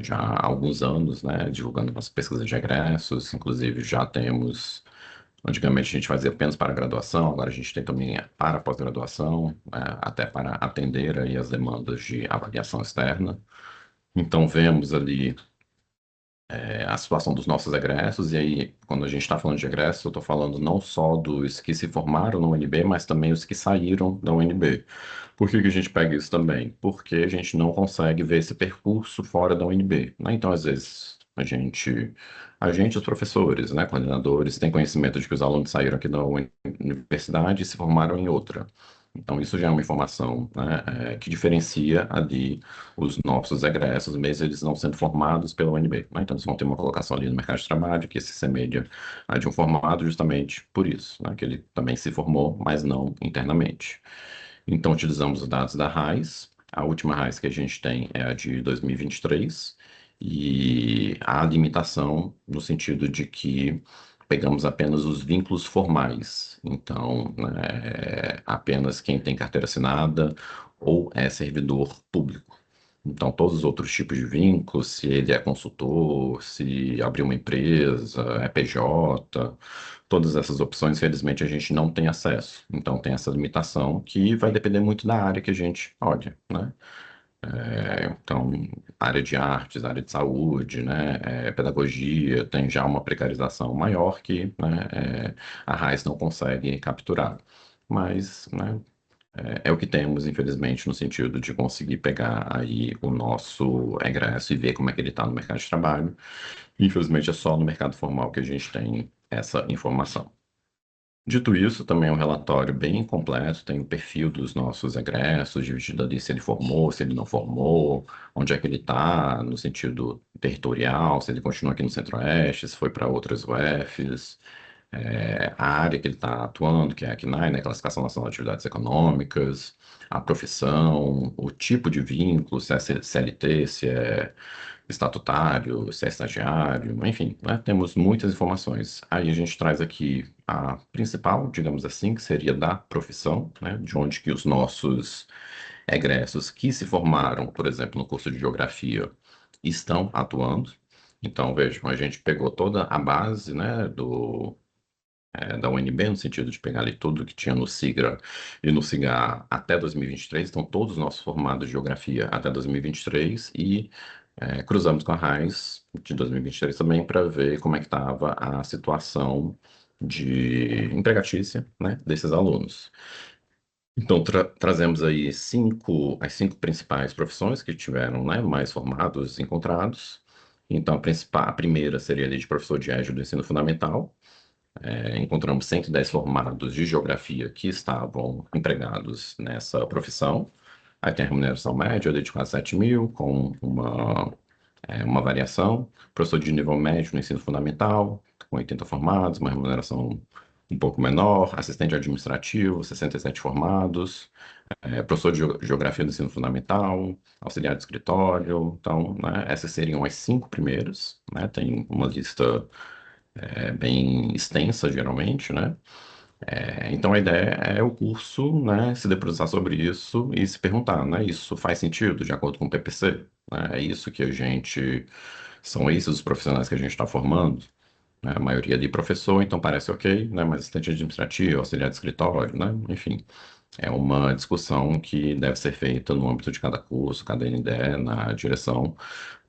já há alguns anos, né, divulgando nossa pesquisa de egressos, inclusive já temos, antigamente a gente fazia apenas para graduação, agora a gente tem também para pós-graduação, até para atender aí as demandas de avaliação externa. Então vemos ali a situação dos nossos egressos, e aí, quando a gente está falando de egressos, eu estou falando não só dos que se formaram na UNB, mas também os que saíram da UNB. Por que que a gente pega isso também? Porque a gente não consegue ver esse percurso fora da UNB, né? Então, às vezes, os professores, né, coordenadores, têm conhecimento de que os alunos saíram aqui da universidade e se formaram em outra. Então, isso já é uma informação, né, que diferencia ali os nossos egressos, mesmo eles não sendo formados pela UNB, né? Então, eles vão ter uma colocação ali no mercado de trabalho que se semelha a de um formado justamente por isso, né? Que ele também se formou, mas não internamente. Então, utilizamos os dados da RAIS. A última RAIS que a gente tem é a de 2023, e há limitação no sentido de que pegamos apenas os vínculos formais. Então, né, apenas quem tem carteira assinada ou é servidor público. Então, todos os outros tipos de vínculos, se ele é consultor, se abriu uma empresa, é PJ, todas essas opções, felizmente, a gente não tem acesso. Então, tem essa limitação que vai depender muito da área que a gente olha, né? Então, área de artes, área de saúde, né? Pedagogia, tem já uma precarização maior que, né, a RAIS não consegue capturar. Mas, né, é o que temos, infelizmente, no sentido de conseguir pegar aí o nosso egresso e ver como é que ele está no mercado de trabalho. Infelizmente, é só no mercado formal que a gente tem essa informação. Dito isso, também é um relatório bem completo, tem o perfil dos nossos egressos, dividido ali se ele formou, se ele não formou, onde é que ele está, no sentido territorial, se ele continua aqui no Centro-Oeste, se foi para outras UFs, a área que ele está atuando, que é a CNAE, né, Classificação Nacional de Atividades Econômicas, a profissão, o tipo de vínculo, se é CLT, se é estatutário, se é estagiário, enfim, né, temos muitas informações. Aí a gente traz aqui a principal, digamos assim, que seria da profissão, né, de onde que os nossos egressos que se formaram, por exemplo, no curso de geografia, estão atuando. Então, vejam, a gente pegou toda a base, né, da UNB, no sentido de pegar ali tudo que tinha no SIGRA e no SIGA até 2023, então todos os nossos formados de geografia até 2023, e cruzamos com a RAIS de 2023 também para ver como é que estava a situação de empregatícia, né, desses alunos. Então, trazemos aí as cinco principais profissões que tiveram, né, mais formados encontrados. Então, a primeira seria ali de professor de EJA do ensino fundamental. Encontramos 110 formados de geografia que estavam empregados nessa profissão. Aí tem a remuneração média ali de quase 7 mil, com uma variação. Professor de nível médio no ensino fundamental, com 80 formados, uma remuneração um pouco menor. Assistente administrativo, 67 formados. Professor de geografia do ensino fundamental, auxiliar de escritório. Então, né, essas seriam as cinco primeiras, né? Tem uma lista bem extensa, geralmente, né? Então a ideia é o curso, né, se debruçar sobre isso e se perguntar, né, isso faz sentido de acordo com o PPC? Né? É isso que são esses os profissionais que a gente está formando? Né? A maioria ali professor, então parece ok, né, mas assistente administrativo, auxiliar de escritório, né, enfim. É uma discussão que deve ser feita no âmbito de cada curso, cada NDE, na direção,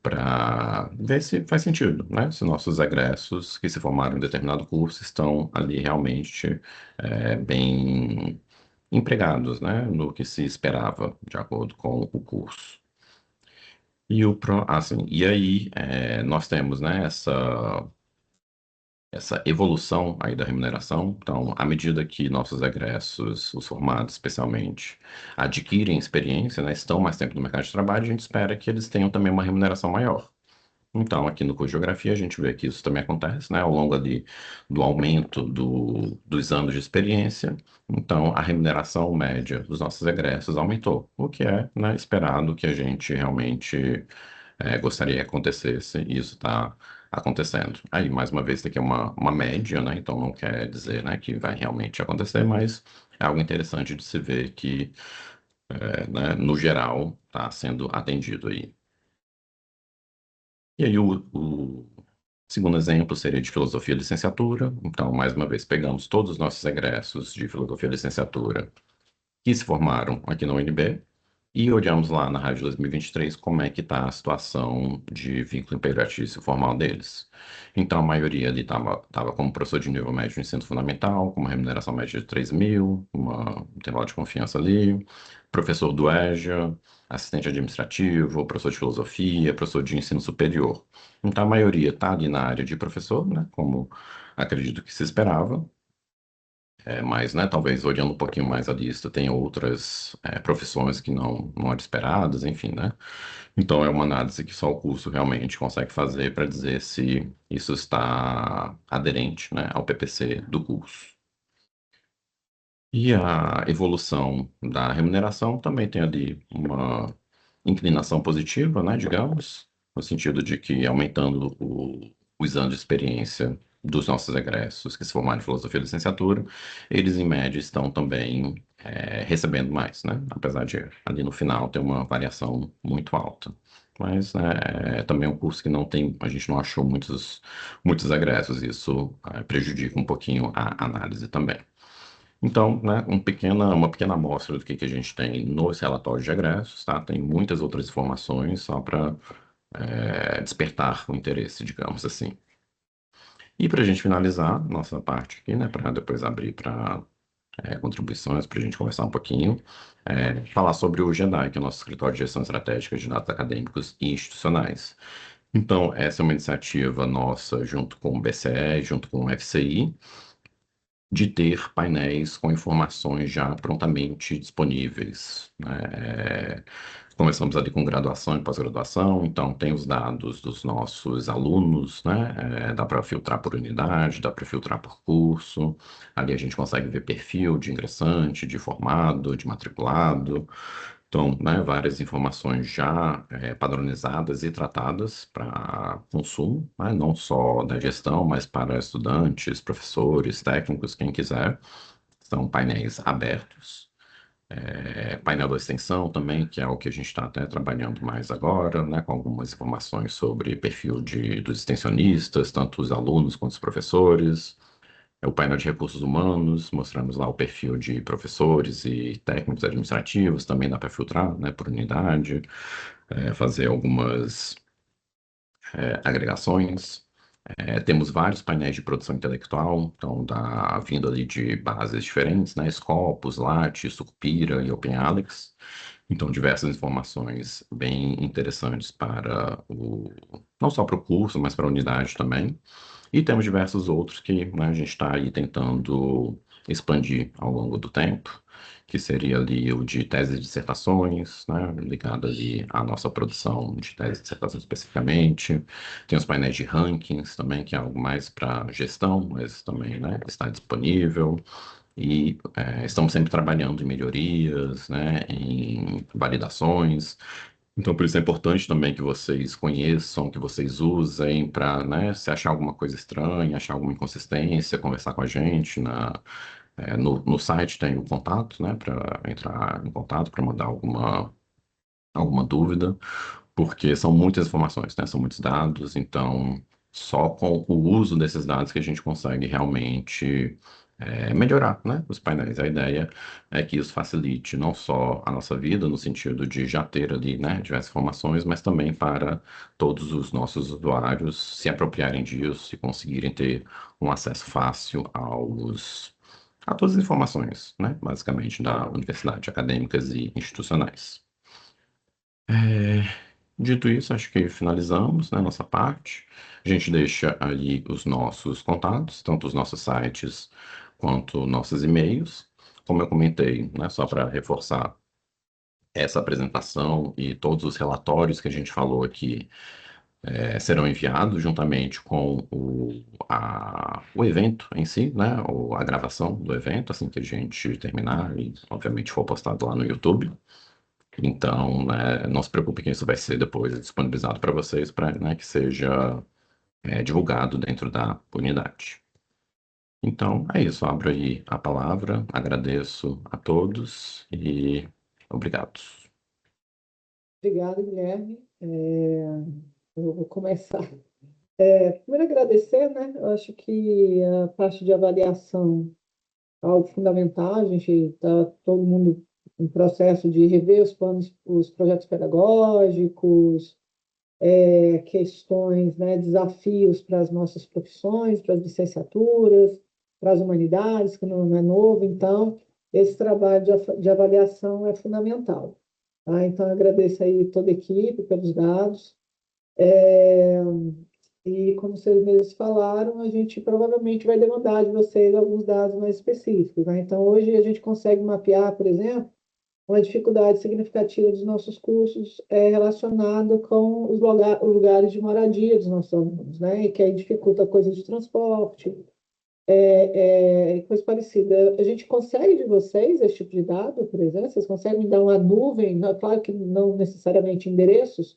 para ver se faz sentido, né? Se nossos egressos que se formaram em determinado curso estão ali realmente bem empregados, né? No que se esperava, de acordo com o curso. E aí nós temos, né, essa evolução aí da remuneração. Então, à medida que nossos egressos, os formados especialmente, adquirem experiência, né, estão mais tempo no mercado de trabalho, a gente espera que eles tenham também uma remuneração maior. Então, aqui no curso de Geografia, a gente vê que isso também acontece, né, ao longo ali do aumento dos anos de experiência. Então, a remuneração média dos nossos egressos aumentou, o que é, né, esperado que a gente realmente gostaria que acontecesse, e isso está acontecendo. Aí, mais uma vez, isso aqui é uma média, né, então não quer dizer, né, que vai realmente acontecer, mas é algo interessante de se ver que, né, no geral, está sendo atendido aí. E aí, o segundo exemplo seria de filosofia e licenciatura. Então, mais uma vez, pegamos todos os nossos egressos de filosofia e licenciatura que se formaram aqui na UNB e olhamos lá na Rádio 2023 como é que está a situação de vínculo empregatício formal deles. Então, a maioria ali estava como professor de nível médio no ensino fundamental, com uma remuneração média de 3 mil, um intervalo de confiança ali, professor do EJA, assistente administrativo, professor de filosofia, professor de ensino superior. Então, a maioria está ali na área de professor, né, como acredito que se esperava, mas, né, talvez olhando um pouquinho mais a lista, tem outras profissões que não eram esperadas, enfim, né? Então é uma análise que só o curso realmente consegue fazer para dizer se isso está aderente, né, ao PPC do curso. E a evolução da remuneração também tem ali uma inclinação positiva, né, digamos, no sentido de que aumentando os anos de experiência dos nossos egressos que se formaram em filosofia e licenciatura, eles em média estão também recebendo mais, né, apesar de ali no final ter uma variação muito alta. Mas né, é também um curso que não tem, a gente não achou muitos egressos, isso prejudica um pouquinho a análise também. Então, né, uma pequena amostra do que a gente tem nos relatórios de egressos, tá? Tem muitas outras informações só para despertar o interesse, digamos assim. E para a gente finalizar nossa parte aqui, né, para depois abrir para contribuições, para a gente conversar um pouquinho, falar sobre o GEDAI, que é o nosso Escritório de Gestão Estratégica de Dados Acadêmicos e Institucionais. Então, essa é uma iniciativa nossa, junto com o BCE, junto com o FCI, de ter painéis com informações já prontamente disponíveis, né? Começamos ali com graduação e pós-graduação, então tem os dados dos nossos alunos, né? Dá para filtrar por unidade, dá para filtrar por curso. Ali a gente consegue ver perfil de ingressante, de formado, de matriculado. Então, né, várias informações já padronizadas e tratadas para consumo, né, não só da gestão, mas para estudantes, professores, técnicos, quem quiser. São painéis abertos. Painel da extensão também, que é o que a gente está até trabalhando mais agora, né, com algumas informações sobre perfil dos extensionistas, tanto os alunos quanto os professores. O painel de recursos humanos, mostramos lá o perfil de professores e técnicos administrativos, também dá para filtrar, né, por unidade, fazer algumas agregações. Temos vários painéis de produção intelectual, então vindo ali de bases diferentes, né, Scopus, Lattes, Sucupira e OpenAlex. Então, diversas informações bem interessantes não só para o curso, mas para a unidade também. E temos diversos outros que, né, a gente está aí tentando expandir ao longo do tempo, que seria ali o de teses e dissertações, né, ligado ali à nossa produção de teses e dissertações especificamente. Tem os painéis de rankings também, que é algo mais para gestão, mas também, né, está disponível. E estamos sempre trabalhando em melhorias, né, em validações. Então, por isso é importante também que vocês conheçam, que vocês usem para, né, se achar alguma coisa estranha, achar alguma inconsistência, conversar com a gente. No site tem o contato, né, para entrar em contato, para mandar alguma dúvida, porque são muitas informações, né, são muitos dados, então só com o uso desses dados que a gente consegue realmente melhorar, né, os painéis. A ideia é que isso facilite não só a nossa vida, no sentido de já ter ali, né, diversas informações, mas também para todos os nossos usuários se apropriarem disso e conseguirem ter um acesso fácil a todas as informações, né, basicamente, da universidade, acadêmicas e institucionais. Dito isso, acho que finalizamos, né, nossa parte. A gente deixa aí os nossos contatos, tanto os nossos sites quanto nossos e-mails. Como eu comentei, né, só para reforçar, essa apresentação e todos os relatórios que a gente falou aqui serão enviados juntamente com o evento em si, né, ou a gravação do evento, assim que a gente terminar e, obviamente, for postado lá no YouTube. Então, né, não se preocupe que isso vai ser depois disponibilizado para vocês, para, né, que seja divulgado dentro da unidade. Então, é isso. Abro aí a palavra, agradeço a todos e obrigado. Obrigada, Guilherme. Eu vou começar. Primeiro, agradecer, né? Eu acho que a parte de avaliação é algo fundamental. A gente está todo mundo em processo de rever os planos, os projetos pedagógicos, questões, né, desafios para as nossas profissões, para as licenciaturas, para as humanidades, que não é novo. Então, esse trabalho de avaliação é fundamental. Tá? Então, agradeço aí toda a equipe pelos dados. E, como vocês mesmos falaram, a gente provavelmente vai demandar de vocês alguns dados mais específicos. Né? Então, hoje a gente consegue mapear, por exemplo, uma dificuldade significativa dos nossos cursos relacionada com os lugares de moradia dos nossos alunos, né? E que aí dificulta coisas de transporte, coisa parecida. A gente consegue de vocês esse tipo de dado, por exemplo? Vocês conseguem me dar uma nuvem? Claro que não necessariamente endereços,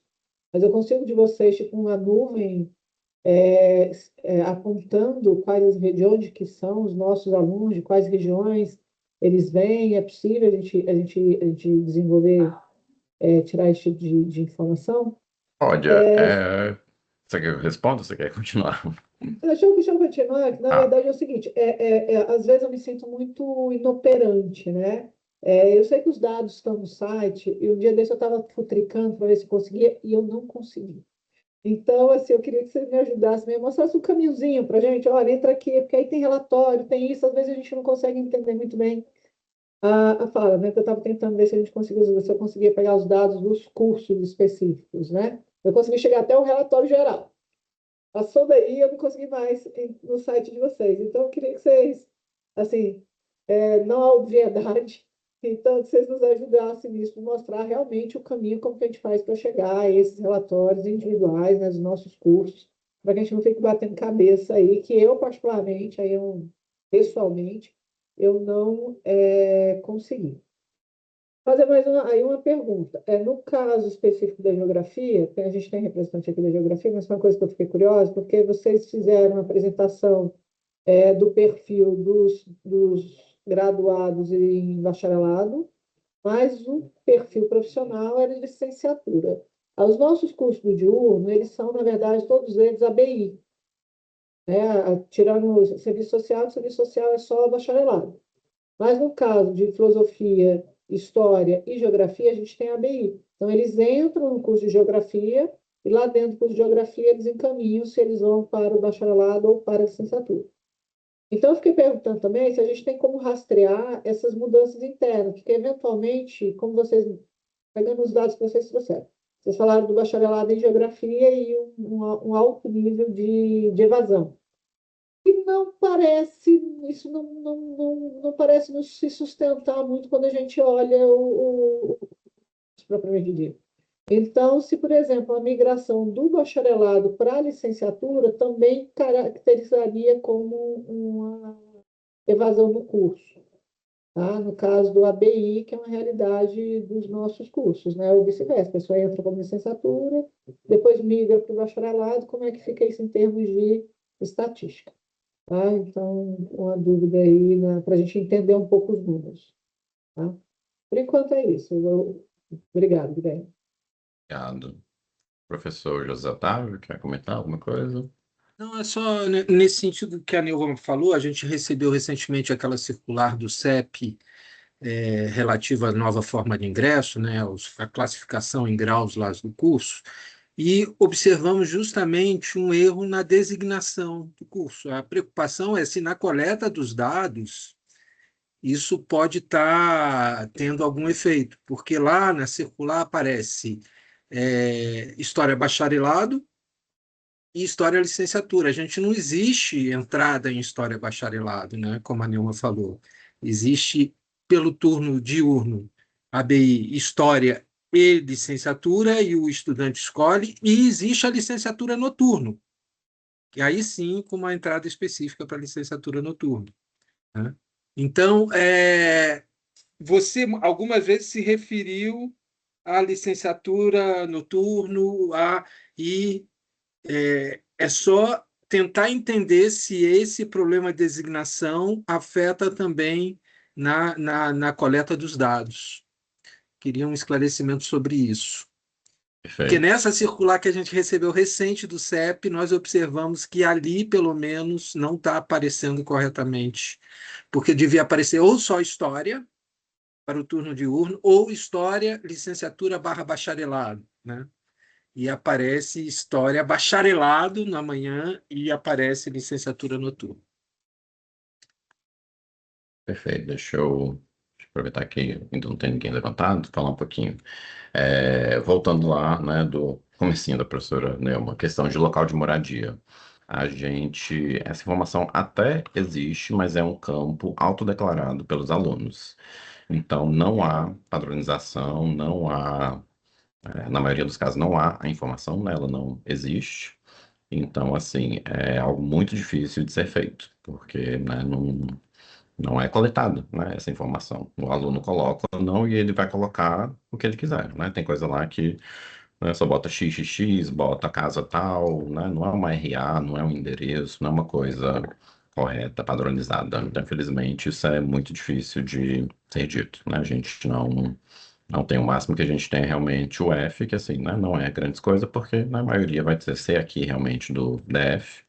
mas eu consigo de vocês tipo uma nuvem apontando quais as regiões que são os nossos alunos, de quais regiões eles vêm. É possível a gente desenvolver, tirar esse tipo de informação? Pode, você quer que eu responda ou você quer continuar? Deixa eu continuar, que na Ah, verdade é o seguinte, às vezes eu me sinto muito inoperante, né? Eu sei que os dados estão no site, e um dia desse eu estava futricando para ver se conseguia, e eu não consegui. Então, assim, eu queria que você me ajudasse, me mostrasse um caminhozinho para a gente. Olha, entra aqui, porque aí tem relatório, tem isso. Às vezes a gente não consegue entender muito bem a fala, né? Eu estava tentando ver se a gente conseguia, se eu conseguia pegar os dados dos cursos específicos, né? Eu consegui chegar até o relatório geral. Passou daí, eu não consegui mais no site de vocês. Então, eu queria que vocês, assim, não há obviedade, então, que vocês nos ajudassem nisso, mostrar realmente o caminho, como que a gente faz para chegar a esses relatórios individuais, né, dos nossos cursos, para que a gente não fique batendo cabeça aí, que eu, particularmente, pessoalmente, eu não consegui. Fazer mais uma pergunta. No caso específico da geografia, a gente tem representante aqui da geografia, mas foi uma coisa que eu fiquei curiosa, porque vocês fizeram uma apresentação do perfil dos graduados em bacharelado, mas o perfil profissional era de licenciatura. Os nossos cursos do diurno, eles são, na verdade, todos eles ABI, né? Tirando o serviço social é só bacharelado. Mas no caso de filosofia, história e geografia, a gente tem a ABI. Então, eles entram no curso de geografia e lá dentro do curso de geografia eles encaminham se eles vão para o bacharelado ou para a licenciatura. Então, eu fiquei perguntando também se a gente tem como rastrear essas mudanças internas, porque, eventualmente, como vocês, pegando os dados que vocês trouxeram, vocês falaram do bacharelado em geografia e um alto nível de evasão. E não parece, isso não parece nos se sustentar muito quando a gente olha os propriamente dito. Então, se, por exemplo, a migração do bacharelado para a licenciatura também caracterizaria como uma evasão do curso, tá? No caso do ABI, que é uma realidade dos nossos cursos, né? Ou vice-versa, a pessoa entra como licenciatura, depois migra para o bacharelado, como é que fica isso em termos de estatística? Tá? Então, uma dúvida aí, né, para a gente entender um pouco os números. Tá? Por enquanto é isso. Obrigado, Guilherme. obrigado. Professor José Otávio, quer comentar alguma coisa? Não, é só nesse sentido que a Nilva falou, a gente recebeu recentemente aquela circular do CEP relativa à nova forma de ingresso, né, a classificação em graus lá do curso, e observamos justamente um erro na designação do curso. A preocupação é se na coleta dos dados isso pode estar tendo algum efeito, porque lá na circular aparece História bacharelado e História licenciatura. A gente não existe entrada em História bacharelado, né? Como a Nilma falou. Existe pelo turno diurno ABI História e licenciatura, e o estudante escolhe, e existe a licenciatura noturno, que aí sim com uma entrada específica para a licenciatura noturna, né? Então, você algumas vezes se referiu à licenciatura noturno, e é só tentar entender se esse problema de designação afeta também na coleta dos dados. Queria um esclarecimento sobre isso. Porque Perfeito. nessa circular que a gente recebeu recente do CEP, nós observamos que ali, pelo menos, não está aparecendo corretamente. Porque devia aparecer ou só história, para o turno diurno, ou história, licenciatura / bacharelado, né? E aparece história bacharelado na manhã e aparece licenciatura noturna. Perfeito. Deixa eu aproveitar que ainda não tem ninguém levantado, falar um pouquinho. Voltando lá, né, do comecinho da professora Nelma, questão de local de moradia. Essa informação até existe, mas é um campo autodeclarado pelos alunos. Então, não há padronização, não há, na maioria dos casos, não há a informação, né, ela não existe. Então, assim, é algo muito difícil de ser feito, porque, né, não é coletado, né, essa informação. O aluno coloca ou não e ele vai colocar o que ele quiser, né? Tem coisa lá que, né, só bota XXX, bota casa tal, né? Não é uma RA, não é um endereço, não é uma coisa correta, padronizada. Então, infelizmente, isso é muito difícil de ser dito, né? A gente não tem o máximo que a gente tem é realmente o F, que assim, né, não é grandes coisa, porque na maioria vai ser aqui realmente do DF,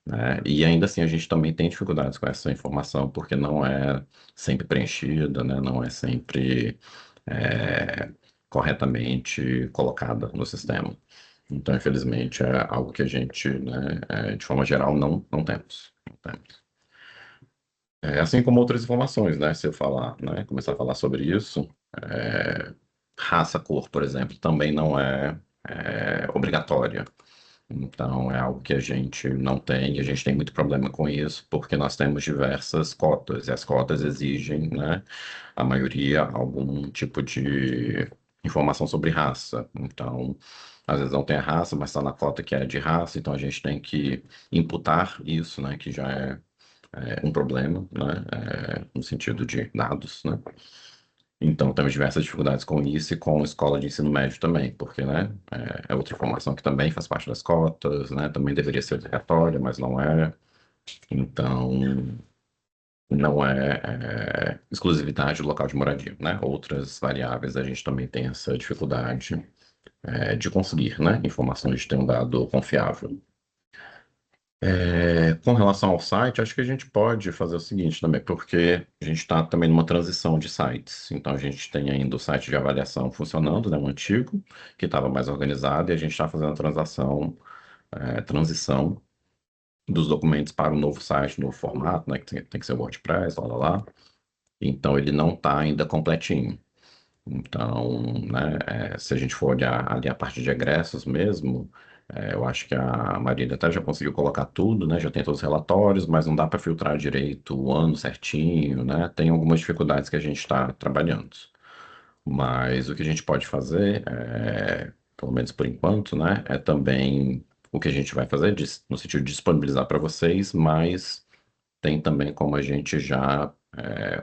né? E ainda assim a gente também tem dificuldades com essa informação, porque não é sempre preenchida, né? Não é sempre é, corretamente colocada no sistema. Então, infelizmente, é algo que a gente, né, de forma geral, não temos. Não temos. Assim como outras informações, né? Se eu falar, né, começar a falar sobre isso, raça, cor, por exemplo, também não é obrigatória. Então, é algo que a gente não tem, e a gente tem muito problema com isso, porque nós temos diversas cotas, e as cotas exigem, né, a maioria, algum tipo de informação sobre raça. Então, às vezes não tem a raça, mas está na cota que é de raça, então a gente tem que imputar isso, né, que já é um problema, né, no sentido de dados, né. Então, temos diversas dificuldades com isso e com escola de ensino médio também, porque, né, é outra informação que também faz parte das cotas, né, também deveria ser obrigatória, mas não é. Então, não é exclusividade do local de moradia, né? Outras variáveis a gente também tem essa dificuldade de conseguir, né, informações de ter um dado confiável. Com relação ao site, acho que a gente pode fazer o seguinte também, porque a gente está também numa transição de sites. Então, a gente tem ainda o site de avaliação funcionando, né, o antigo, que estava mais organizado, e a gente está fazendo a transição dos documentos para o novo site, novo formato, né, que tem que ser o WordPress, lá, lá, lá. Então, ele não está ainda completinho. Então, né, se a gente for olhar ali a parte de egressos mesmo, eu acho que a Marília até já conseguiu colocar tudo, né? Já tem todos os relatórios, mas não dá para filtrar direito o ano certinho, né? Tem algumas dificuldades que a gente está trabalhando. Mas o que a gente pode fazer, pelo menos por enquanto, né, é também o que a gente vai fazer, no sentido de disponibilizar para vocês, mas tem também como a gente já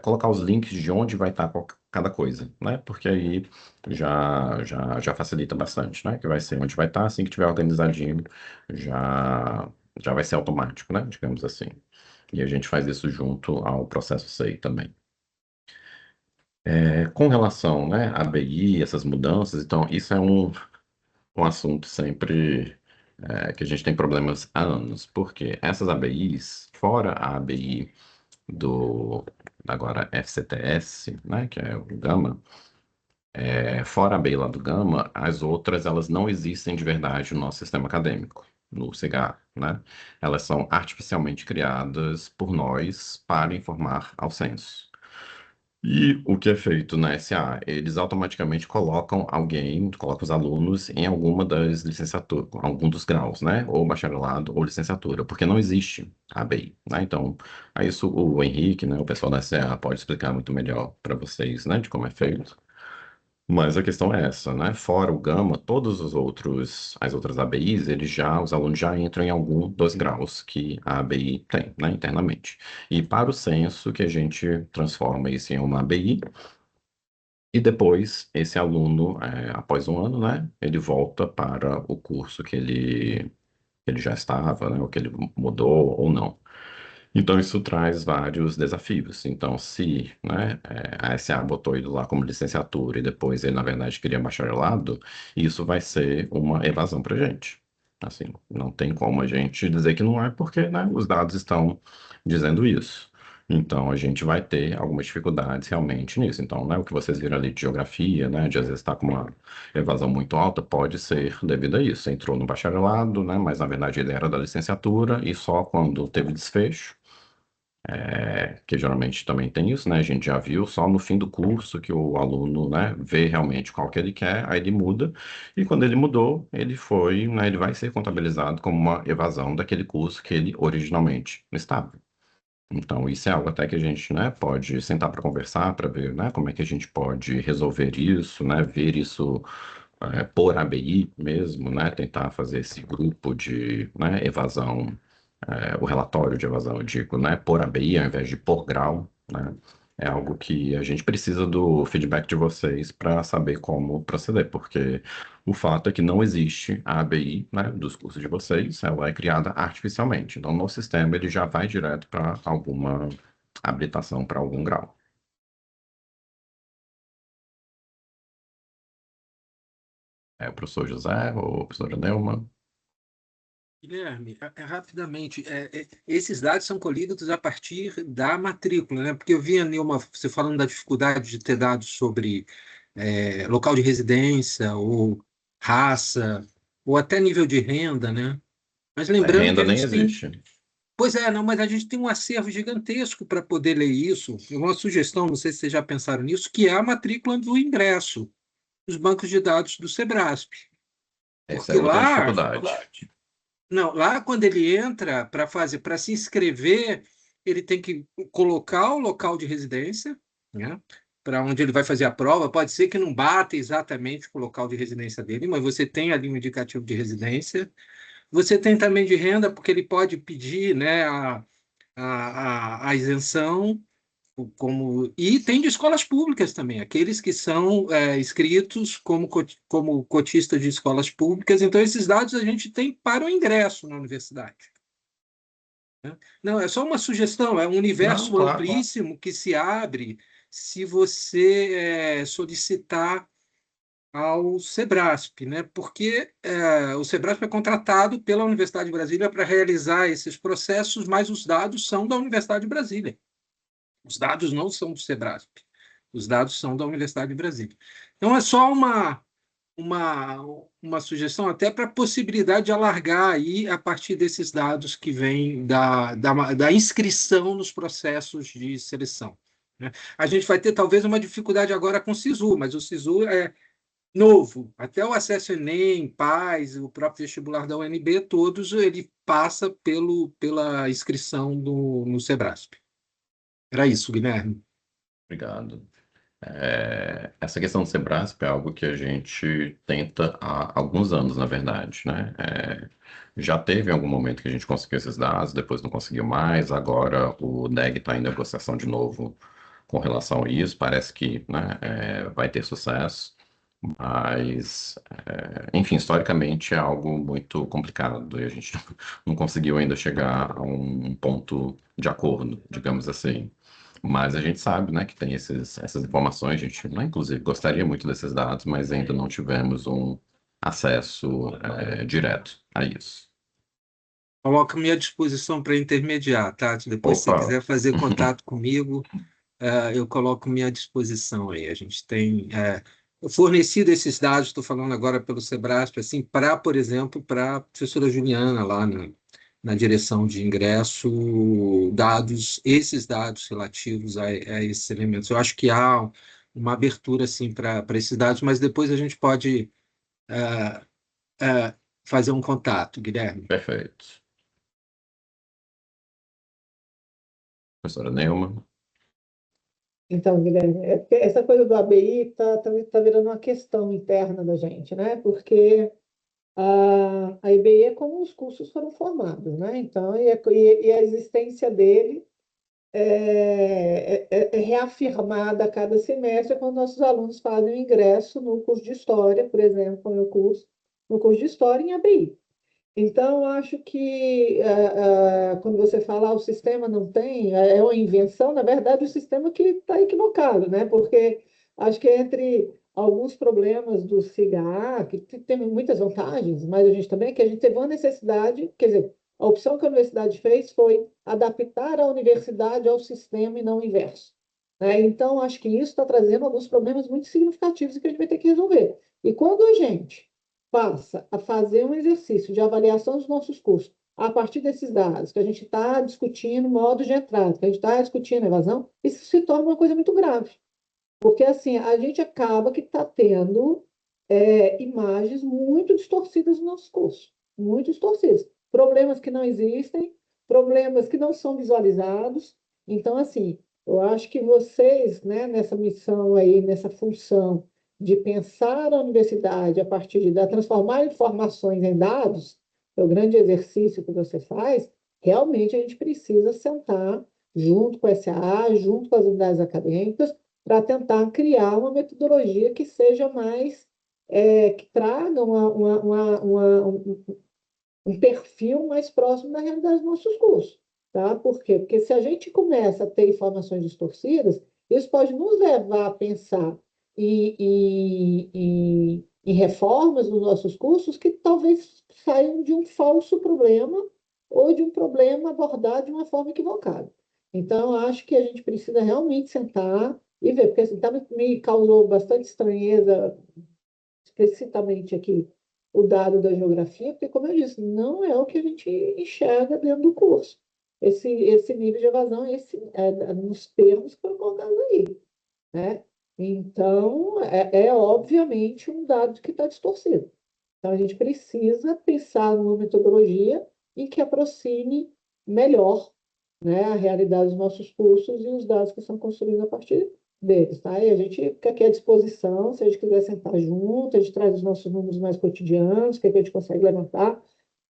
colocar os links de onde vai estar cada coisa, né? Porque aí já facilita bastante, né? Que vai ser onde vai estar, assim que tiver organizadinho, já, já vai ser automático, né? Digamos assim. E a gente faz isso junto ao processo SEI também. Com relação, né, à ABI, essas mudanças, então, isso é um assunto sempre que a gente tem problemas há anos, porque essas ABIs, fora a ABI do agora FCTS, né, que é o Gama, fora a ABI lá do Gama, as outras elas não existem de verdade no nosso sistema acadêmico, no CIGA, né? Elas são artificialmente criadas por nós para informar ao censo. E o que é feito na SA? Eles automaticamente colocam os alunos em alguma das licenciaturas, algum dos graus, né? Ou bacharelado ou licenciatura, porque não existe a ABI, né? Então, aí isso o Henrique, né, o pessoal da SA pode explicar muito melhor para vocês, né, de como é feito. Mas a questão é essa, né? Fora o Gama, as outras ABIs, os alunos já entram em algum dos graus que a ABI tem, né, internamente. E para o censo, que a gente transforma isso em uma ABI, e depois esse aluno, após um ano, né, ele volta para o curso que ele já estava, né, ou que ele mudou ou não. Então, isso traz vários desafios. Então, se, né, a SA botou ele lá como licenciatura e depois ele, na verdade, queria bacharelado, isso vai ser uma evasão para a gente. Assim, não tem como a gente dizer que não é, porque, né, os dados estão dizendo isso. Então, a gente vai ter algumas dificuldades realmente nisso. Então, né, o que vocês viram ali de geografia, né, de às vezes estar com uma evasão muito alta, pode ser devido a isso. Entrou no bacharelado, né, mas na verdade ele era da licenciatura e só quando teve desfecho que geralmente também tem isso, né? A gente já viu só no fim do curso que o aluno, né, vê realmente qual que ele quer, aí ele muda, e quando ele mudou, ele foi, né, ele vai ser contabilizado como uma evasão daquele curso que ele originalmente estava. Então, isso é algo até que a gente, né, pode sentar para conversar, para ver, né, como é que a gente pode resolver isso, né, ver isso por ABI mesmo, né, tentar fazer esse grupo de, né, evasão, o relatório de evasão, eu digo, né, por ABI ao invés de por grau, né, é algo que a gente precisa do feedback de vocês para saber como proceder, porque o fato é que não existe a ABI, né, dos cursos de vocês, ela é criada artificialmente. Então, no sistema, ele já vai direto para alguma habilitação para algum grau. É o professor José ou a professora Neumann? Guilherme, rapidamente, esses dados são colhidos a partir da matrícula, né? Porque eu vi ali você falando da dificuldade de ter dados sobre local de residência, ou raça, ou até nível de renda, né? Mas lembrando que Renda a nem gente tem. existe. Pois é, não, mas a gente tem um acervo gigantesco para poder ler isso. Uma sugestão, não sei se vocês já pensaram nisso, que é a matrícula do ingresso, os bancos de dados do Sebrasp. Essa é Porque outra lá, dificuldade. não, lá quando ele entra para se inscrever, ele tem que colocar o local de residência, né? Para onde ele vai fazer a prova. Pode ser que não bata exatamente com o local de residência dele, mas você tem ali um indicativo de residência. Você tem também de renda, porque ele pode pedir, né, a isenção, e tem de escolas públicas também, aqueles que são inscritos como cotistas de escolas públicas. Então, esses dados a gente tem para o ingresso na universidade, né? Não, é só uma sugestão, é um Não, universo claro. amplíssimo que se abre se você solicitar ao Sebrasp, né? Porque o Sebrasp é contratado pela Universidade de Brasília para realizar esses processos, mas os dados são da Universidade de Brasília. Os dados não são do Sebrasp, os dados são da Universidade de Brasília. Então, é só uma, uma sugestão até para a possibilidade de alargar aí a partir desses dados que vêm da inscrição nos processos de seleção, né? A gente vai ter talvez uma dificuldade agora com o SISU, mas o SISU é novo. Até o acesso Enem, PAS, o próprio vestibular da UNB, todos ele passa pela inscrição no Sebrasp. Era isso, Guilherme. Obrigado. Essa questão do Sebrasp é algo que a gente tenta há alguns anos, na verdade, né? Já teve algum momento que a gente conseguiu esses dados, depois não conseguiu mais, agora o DEG está em negociação de novo com relação a isso, parece que, né, vai ter sucesso, mas, enfim, historicamente é algo muito complicado e a gente não conseguiu ainda chegar a um ponto de acordo, digamos assim. Mas a gente sabe, né, que tem essas informações, a gente, né, inclusive, gostaria muito desses dados, mas ainda não tivemos um acesso, direto a isso. Coloco à minha disposição para intermediar, tá? Depois, se você Opa, quiser fazer contato comigo, eu coloco à minha disposição aí. A gente tem fornecido esses dados, estou falando agora pelo Sebrasp, assim, por exemplo, para a professora Juliana lá na direção de ingresso esses dados relativos a esses elementos. Eu acho que há uma abertura assim, para esses dados, mas depois a gente pode fazer um contato, Guilherme. Perfeito. Professora Neuma. Então, Guilherme, é porque essa coisa do ABI tá virando uma questão interna da gente, né? Porque a IBI é como os cursos foram formados, né? Então, e a existência dele é reafirmada a cada semestre quando nossos alunos fazem o ingresso no curso de História, por exemplo, no curso de História em ABI. Então, acho que quando você fala o sistema não tem, é uma invenção, na verdade, o sistema que está equivocado, né? Porque acho que entre alguns problemas do SIGA, que tem muitas vantagens, mas a gente também, que a gente teve uma necessidade, quer dizer, a opção que a universidade fez foi adaptar a universidade ao sistema e não o inverso, né? Então, acho que isso está trazendo alguns problemas muito significativos que a gente vai ter que resolver. E quando a gente passa a fazer um exercício de avaliação dos nossos cursos a partir desses dados, que a gente está discutindo modo de entrada, que a gente está discutindo evasão, isso se torna uma coisa muito grave. Porque, assim, a gente acaba que está tendo imagens muito distorcidas no nosso curso, muito distorcidas. Problemas que não existem, problemas que não são visualizados. Então, assim, eu acho que vocês, né, nessa missão aí, nessa função de pensar a universidade a partir transformar informações em dados, é o grande exercício que você faz, realmente a gente precisa sentar junto com a SAA, junto com as unidades acadêmicas, para tentar criar uma metodologia que seja mais, que traga um perfil mais próximo da realidade dos nossos cursos. Tá? Por quê? Porque se a gente começa a ter informações distorcidas, isso pode nos levar a pensar em reformas nos nossos cursos que talvez saiam de um falso problema ou de um problema abordado de uma forma equivocada. Então, acho que a gente precisa realmente sentar e ver, porque assim, me causou bastante estranheza, explicitamente aqui, o dado da geografia, porque, como eu disse, não é o que a gente enxerga dentro do curso. Esse nível de evasão, nos termos que foram colocados aí, né? Então, obviamente um dado que está distorcido. Então, a gente precisa pensar numa metodologia em que aproxime melhor, né, a realidade dos nossos cursos e os dados que são construídos a partir deles, tá? E a gente fica aqui à disposição, se a gente quiser sentar junto, a gente traz os nossos números mais cotidianos, que a gente consegue levantar,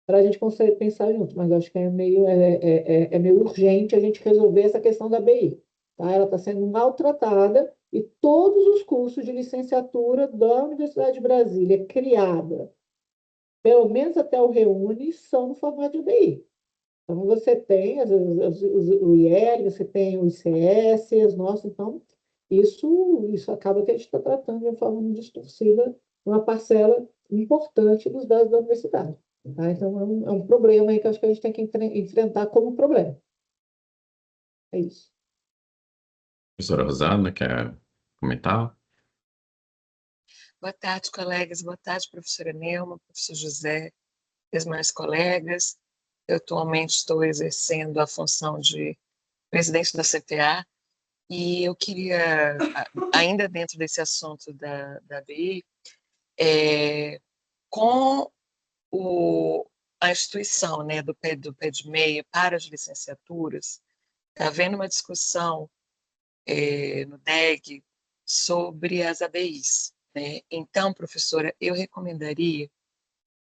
para a gente conseguir pensar junto, mas acho que é meio urgente a gente resolver essa questão da BI, tá? Ela está sendo maltratada e todos os cursos de licenciatura da Universidade de Brasília, criada, pelo menos até o Reúne, são no formato de BI. Então, você tem o IEL, você tem o ICS, as nossas, então, isso acaba que a gente está tratando de uma forma muito distorcida uma parcela importante dos dados da universidade. Tá? Então, é um problema aí que eu acho que a gente tem que enfrentar como problema. É isso. Professora Rosana, quer comentar? Boa tarde, colegas. Boa tarde, professora Neuma, professor José, demais colegas. Eu atualmente estou exercendo a função de presidente da CTA e eu queria, ainda dentro desse assunto da BI, com a instituição, né, do PED-MEI para as licenciaturas, está havendo uma discussão no DEG sobre as ABIs. Né? Então, professora, eu recomendaria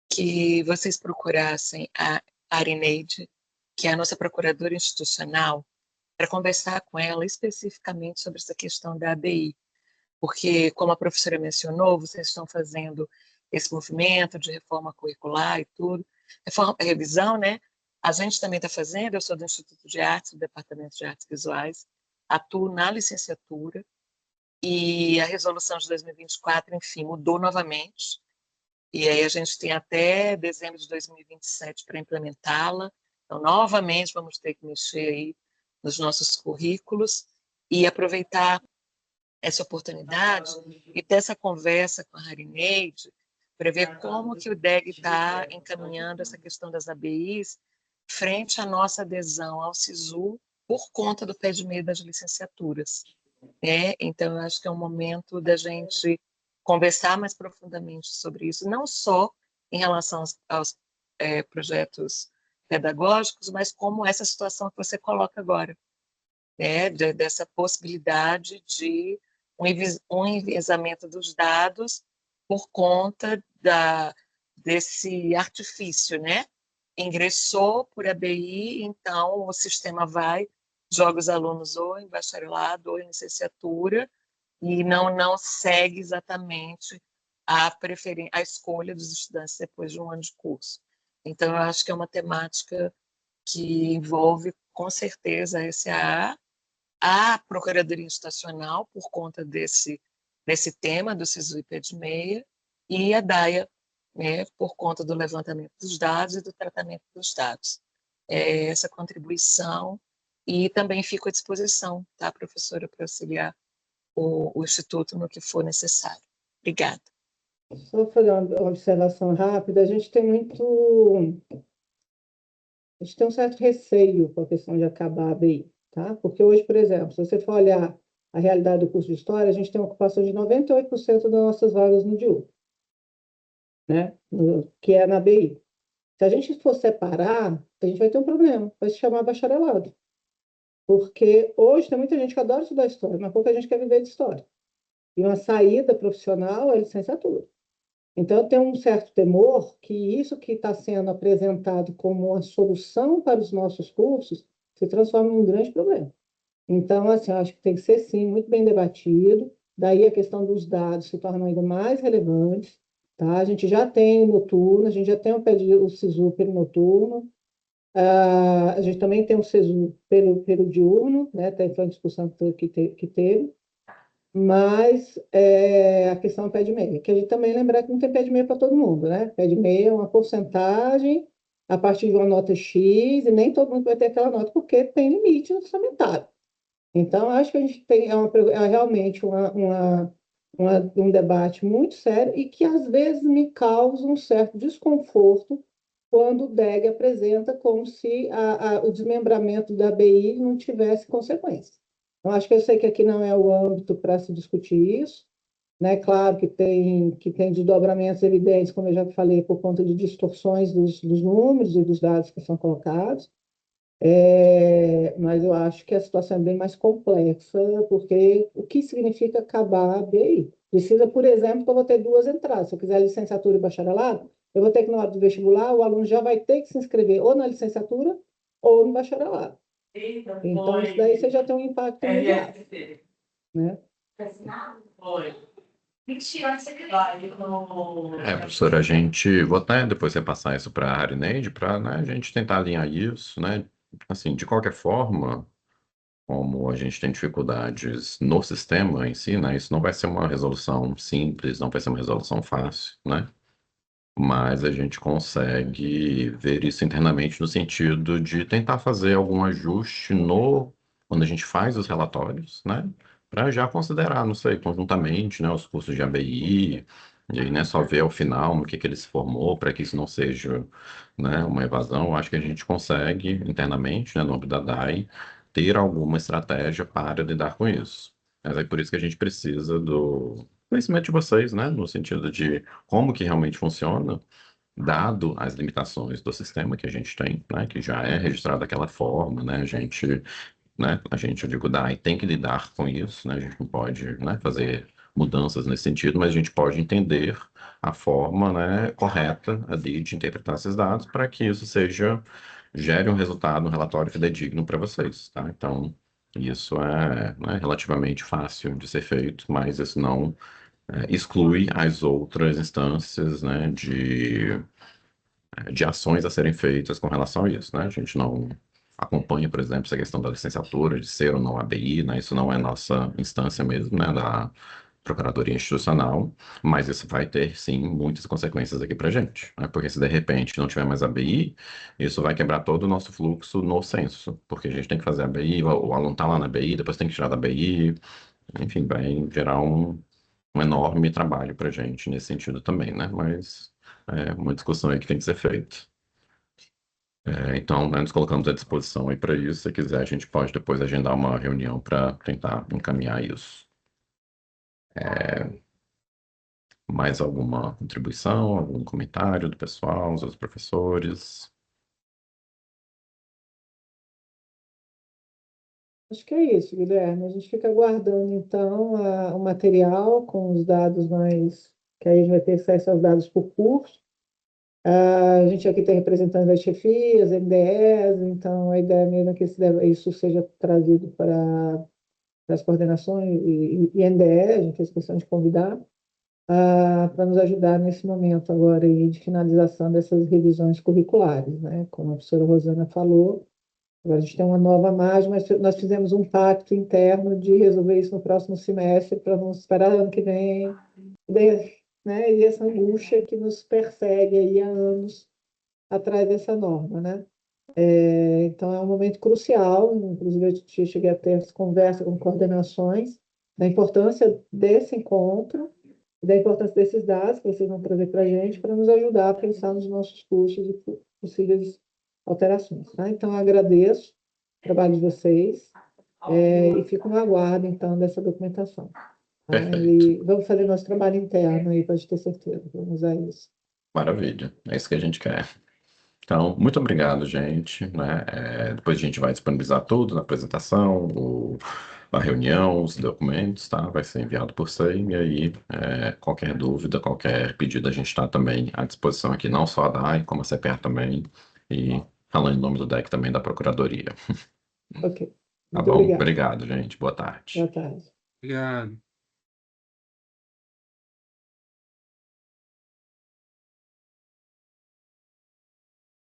que vocês procurassem a Arineide, que é a nossa procuradora institucional, para conversar com ela especificamente sobre essa questão da ABI, porque, como a professora mencionou, vocês estão fazendo esse movimento de reforma curricular e tudo, revisão, né? A gente também está fazendo, eu sou do Instituto de Artes, do Departamento de Artes Visuais, atuo na licenciatura, e a resolução de 2024, enfim, mudou novamente, e aí a gente tem até dezembro de 2027 para implementá-la. Então, novamente, vamos ter que mexer aí nos nossos currículos e aproveitar essa oportunidade e ter essa conversa com a Harineide para ver como que o DEG está encaminhando essa questão das ABIs frente à nossa adesão ao SISU por conta do pé de meia das licenciaturas, né? Então, eu acho que é um momento da gente conversar mais profundamente sobre isso, não só em relação aos projetos pedagógicos, mas como essa situação que você coloca agora, né? Dessa possibilidade de um enviesamento dos dados por conta desse artifício, né? Ingressou por ABI, então o sistema vai, joga os alunos ou em bacharelado ou em licenciatura, e não segue exatamente a escolha dos estudantes depois de um ano de curso. Então, eu acho que é uma temática que envolve, com certeza, a SAA, a Procuradoria Institucional, por conta desse tema do SISU e PED-6, e a DAIA, né, por conta do levantamento dos dados e do tratamento dos dados. Essa contribuição, e também fico à disposição, tá, professora, para auxiliar o Instituto no que for necessário. Obrigada. Só fazer uma observação rápida, a gente tem um certo receio com a questão de acabar a ABI, tá? Porque hoje, por exemplo, se você for olhar a realidade do curso de História, a gente tem uma ocupação de 98% das nossas vagas no diurno, né? Que é na ABI. Se a gente for separar, a gente vai ter um problema, vai se chamar bacharelado. Porque hoje tem muita gente que adora estudar História, mas pouca gente quer viver de História. E uma saída profissional é licenciatura. Então, eu tenho um certo temor que isso que está sendo apresentado como uma solução para os nossos cursos se transforme num grande problema. Então, assim, eu acho que tem que ser, sim, muito bem debatido. Daí a questão dos dados se torna ainda mais relevante. Tá? A gente já tem o noturno, a gente já tem o SISU pelo noturno, a gente também tem o SISU pelo diurno, né? Foi uma discussão que teve. Mas a questão do pé de meia, que a gente também lembrar que não tem pé de meia para todo mundo, né? Pé de meia é uma porcentagem a partir de uma nota X, e nem todo mundo vai ter aquela nota, porque tem limite orçamentário. Então, acho que a gente tem realmente um debate muito sério e que, às vezes, me causa um certo desconforto quando o DEG apresenta como se o desmembramento da ABI não tivesse consequências. Então, acho que eu sei que aqui não é o âmbito para se discutir isso, né? Claro que tem desdobramentos evidentes, como eu já falei, por conta de distorções dos números e dos dados que são colocados, mas eu acho que a situação é bem mais complexa, porque o que significa acabar a ABI? Precisa, por exemplo, que eu vou ter duas entradas. Se eu quiser licenciatura e bacharelado, eu vou ter que, na hora do vestibular, o aluno já vai ter que se inscrever ou na licenciatura ou no bacharelado. Então, isso daí você já tem um impacto imediato, né? Professora, a gente vou até depois repassar isso para a Harineide, para, né, a gente tentar alinhar isso, né? Assim, de qualquer forma, como a gente tem dificuldades no sistema em si, né? Isso não vai ser uma resolução simples, não vai ser uma resolução fácil, né? Mas a gente consegue ver isso internamente no sentido de tentar fazer algum ajuste quando a gente faz os relatórios, né? Para já considerar, não sei, conjuntamente, né, os cursos de ABI, e aí, né, só ver ao final no que ele se formou, para que isso não seja, né, uma evasão. Eu acho que a gente consegue internamente, né, no âmbito da DAI, ter alguma estratégia para lidar com isso. Mas é por isso que a gente precisa do conhecimento de vocês, né, no sentido de como que realmente funciona, dado as limitações do sistema que a gente tem, né, que já é registrado daquela forma, né, eu digo, DAI tem que lidar com isso, né, a gente não pode, né, fazer mudanças nesse sentido, mas a gente pode entender a forma, né, correta ali de interpretar esses dados para que isso gere um resultado, um relatório fidedigno para vocês, tá? Então, isso é, né, relativamente fácil de ser feito, mas isso não exclui as outras instâncias, né, de ações a serem feitas com relação a isso, né? A gente não acompanha, por exemplo, essa questão da licenciatura, de ser ou não ABI, né? Isso não é nossa instância mesmo, né, da Procuradoria Institucional, mas isso vai ter, sim, muitas consequências aqui para a gente, né? Porque se de repente não tiver mais ABI, isso vai quebrar todo o nosso fluxo no censo, porque a gente tem que fazer ABI, o aluno está lá na ABI, depois tem que tirar da ABI, enfim, vai gerar um enorme trabalho para a gente nesse sentido também, né? Mas é uma discussão aí que tem que ser feita. Então, né, nos colocamos à disposição aí para isso. Se quiser, a gente pode depois agendar uma reunião para tentar encaminhar isso. Mais alguma contribuição, algum comentário do pessoal, os outros professores? Acho que é isso, Guilherme. A gente fica aguardando, então, o material com os dados mais, que aí a gente vai ter acesso aos dados por curso. A gente aqui tem representantes das chefias, MDEs, então a ideia mesmo é que isso seja trazido para as coordenações e NDE, a gente fez questão de convidar, para nos ajudar nesse momento agora aí de finalização dessas revisões curriculares, né? Como a professora Rosana falou, agora a gente tem uma nova margem, mas nós fizemos um pacto interno de resolver isso no próximo semestre, para não esperar ano que vem, né? E essa angústia que nos persegue aí há anos atrás dessa norma, né? Então, é um momento crucial, inclusive eu cheguei a ter essa conversa com coordenações, da importância desse encontro, da importância desses dados que vocês vão trazer para a gente, para nos ajudar a pensar nos nossos cursos e possíveis alterações. Tá? Então, eu agradeço o trabalho de vocês e fico no aguardo, então, dessa documentação. Tá? Perfeito. E vamos fazer nosso trabalho interno aí, para a gente ter certeza, vamos usar isso. Maravilha. É isso que a gente quer. Então, muito obrigado, gente, né? Depois a gente vai disponibilizar tudo na apresentação, a reunião, os documentos, tá? Vai ser enviado por e-mail, e aí qualquer dúvida, qualquer pedido, a gente está também à disposição aqui, não só a DAI, como a CPR também, e falando em nome do DEC também da Procuradoria. Ok. Tá Muito bom? obrigada. Obrigado, gente. Boa tarde. Boa tarde. Obrigado.